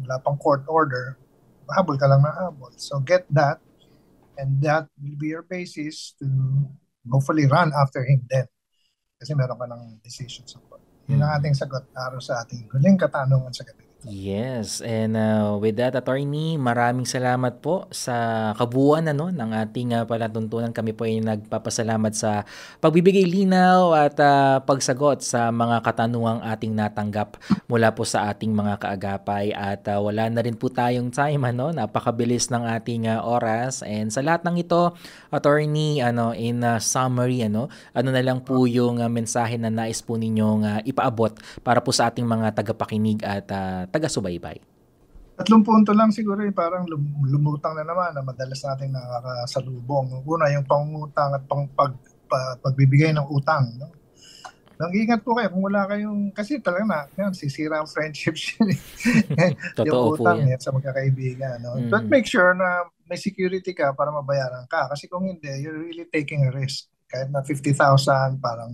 wala pang court order, habol ka lang ng habol. So get that. And that will be your basis to hopefully run after him then. Kasi meron ka ng decision sa court. Yun ang ating sagot araw sa ating huling katanungan sa gabi. Yes, and with that, attorney, maraming salamat po sa kabuuan ng ating palatuntunan. Kami po ay nagpapasalamat sa pagbibigay linaw at pagsagot sa mga katanungang ating natanggap mula po sa ating mga kaagapay. At wala na rin po tayong time, napakabilis ng ating oras. And sa lahat ng ito, attorney, in summary, ano na lang po yung mensahe na nais po ninyong ipaabot para po sa ating mga tagapakinig at taga-subaybay? Tatlong punto lang siguro yung parang lumutang na naman na madalas nating nakakasalubong. Una, yung pangungutang at pagbibigay ng utang. No? Nag-iingat po kayo kung wala kayong, kasi talaga yan, sisira ang friendships yun. Yung utang yan sa magkakaibigan. No? But make sure na may security ka para mabayaran ka. Kasi kung hindi, you're really taking a risk. Kahit na 50,000, parang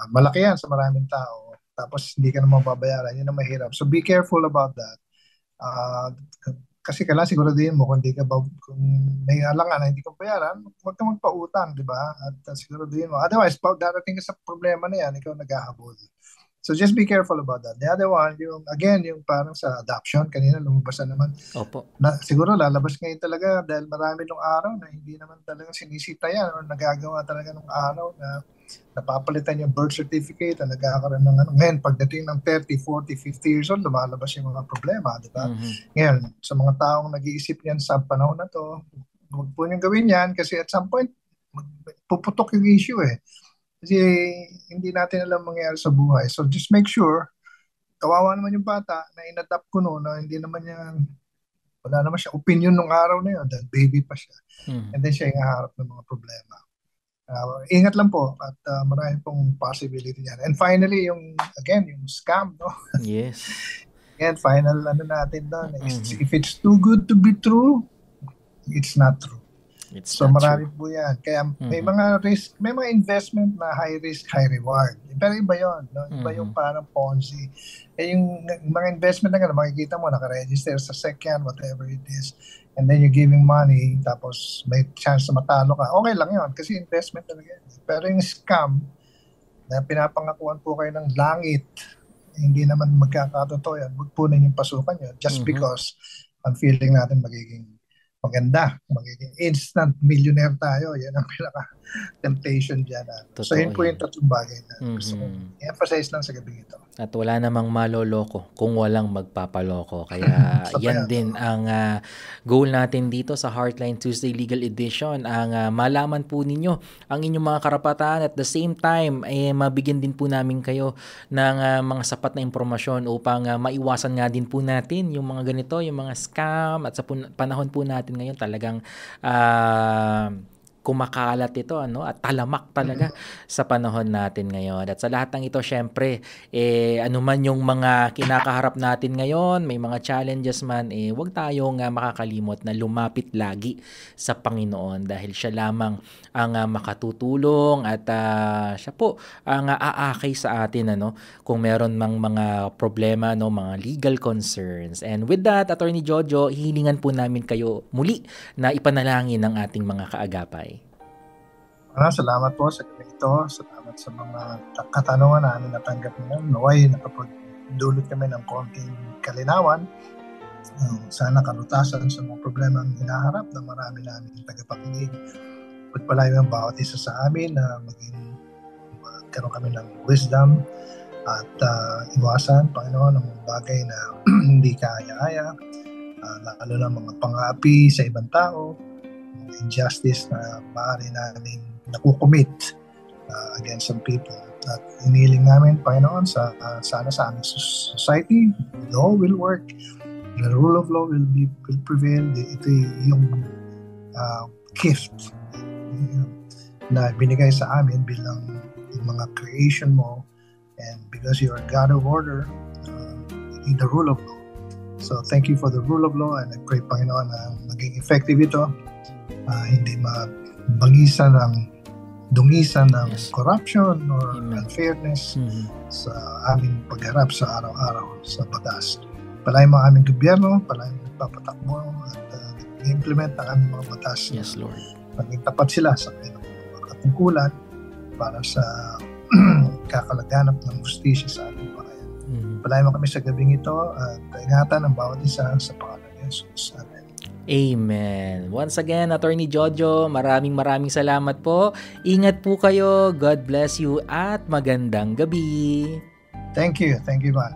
malaki yan sa maraming tao. Tapos hindi ka na mababayaran. Yun ang mahirap. So be careful about that. Kasi kailangan siguraduhin mo kung may alangan na hindi ka bayaran, huwag ka magpautang, di ba? At siguraduhin mo. Otherwise, pag darating ka sa problema na yan, ikaw naghahabol. So just be careful about that. The other one, yung parang sa adoption, kanina lumabas na naman. Opo. Siguro lalabas ngayon talaga dahil marami nung araw na hindi naman talaga sinisita yan o nagagawa talaga nung araw na napapalitan yung birth certificate na nagkakaroon ng ngayon pagdating ng 30, 40, 50 years old lumalabas yung mga problema, di ba? Ngayon, sa mga taong nag-iisip niyan sa panahon na to, huwag po niyong gawin yan kasi at some point puputok yung issue kasi hindi natin alam mangyayari sa buhay. So just make sure, kawawa naman yung bata na in-adapt ko noon na hindi naman wala naman siya opinion nung araw na yun dahil baby pa siya. And then siya yung haharap ng mga problema. Ingat lang po at marami pong possibility niyan. And finally, yung scam, no? Yes. And final natin doon. If it's too good to be true, it's not true. So marami po yan. Kaya may mga risk, may mga investment na high risk, high reward. Pero iba yun. No? Iba yung parang Ponzi. Yung mga investment na gano'n, makikita mo, nakaregister sa SEC yan, whatever it is. And then you're giving money, tapos may chance na matalo ka. Okay lang yun, kasi investment talaga yan. Pero yung scam, na pinapangakuan po kayo ng langit, hindi naman magkakatotoo yan. Huwag po ninyong pasukan yun. Just because ang feeling natin magiging maganda, magiging instant millionaire tayo. Yan ang pinaka-temptation dyan. So yun po yung tatlong bagay na gusto kong i-emphasize lang sa gabi ito. At wala namang maloloko kung walang magpapaloko. Kaya yan din ang goal natin dito sa Heartline Tuesday Legal Edition. Ang malaman po ninyo ang inyong mga karapatan at the same time mabigyan din po namin kayo ng mga sapat na impormasyon upang maiwasan nga din po natin yung mga ganito, yung mga scam at sa panahon po natin ngayon talagang kumakalat ito at talamak talaga sa panahon natin ngayon. At sa lahat ng ito, syempre, anuman yung mga kinakaharap natin ngayon, may mga challenges man, huwag tayong makakalimot na lumapit lagi sa Panginoon dahil siya lamang ang makatutulong at siya po ang aakay sa atin kung meron mang mga problema, mga legal concerns. And with that, Attorney Jojo, hihilingan po namin kayo muli na ipanalangin ang ating mga kaagapay. Salamat po sa gabi ito. Salamat sa mga katanungan namin natanggap ngayon. Naway nakapagdulot kami ng konting kalinawan. Sana kalutasan sa mga problema ang hinaharap na marami namin tagapakinig. Pagpalayo ang bawat isa sa amin na magkaroon kami ng wisdom at iwasan, Panginoon, ang mga bagay na hindi kaaya-aya, lalo na mga pang-aapi sa ibang tao, injustice na maaari namin nakukomit against some people. At iniling namin, Panginoon, sana sa aming society, law will work, the rule of law will prevail. Ito yung gift na binigay sa amin bilang yung mga creation mo, and because you are God of order, you need the rule of law. So thank you for the rule of law, and I pray, Panginoon, na maging effective ito, hindi mabangisan dungisan ng corruption or unfairness sa aming pagharap sa araw-araw sa batas. Palayan mo ang aming gobyerno, palayan mo nagpapatakbo at implement ang aming mga batas. Yes, Lord. Maging tapat sila sa kanilang mga katungkulan para sa kakalaganap ng justisya sa ating bayan. Palayan mo kami sa gabing ito at ingatan ang bawat isa sa pangalan ni Jesus. Amen. Amen. Once again, Attorney Jojo, maraming salamat po. Ingat po kayo. God bless you at magandang gabi. Thank you. Thank you, man.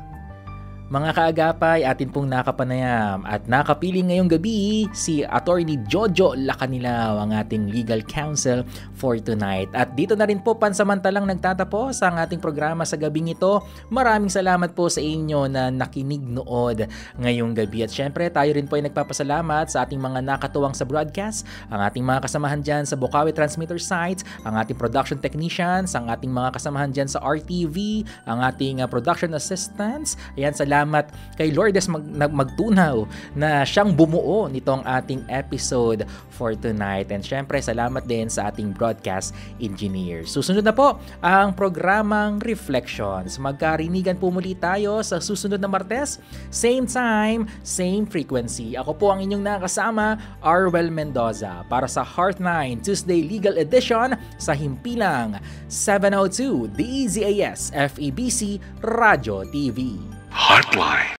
Mga kaagapay, atin pong nakapanayam at nakapiling ngayong gabi si Attorney Jojo Lacanilaw, ang ating legal counsel for tonight. At dito na rin po pansamantalang nagtatapos ang ating programa sa gabing ito. Maraming salamat po sa inyo na nakinig nood ngayong gabi. At syempre, tayo rin po ay nagpapasalamat sa ating mga nakatuwang sa broadcast, ang ating mga kasamahan dyan sa Bukawi Transmitter sites, ang ating production technicians, ang ating mga kasamahan dyan sa RTV, ang ating production assistants. Ayan, salamat kay Lourdes magtunaw na siyang bumuo nitong ating episode for tonight. And syempre, salamat din sa ating broadcast engineer. Susunod na po ang programang Reflections. Magkarinigan po muli tayo sa susunod na Martes. Same time, same frequency. Ako po ang inyong nakasama, Arwel Mendoza, para sa Heartline Tuesday Legal Edition sa Himpilang 702 DZAS FEBC Radio TV. Heartline.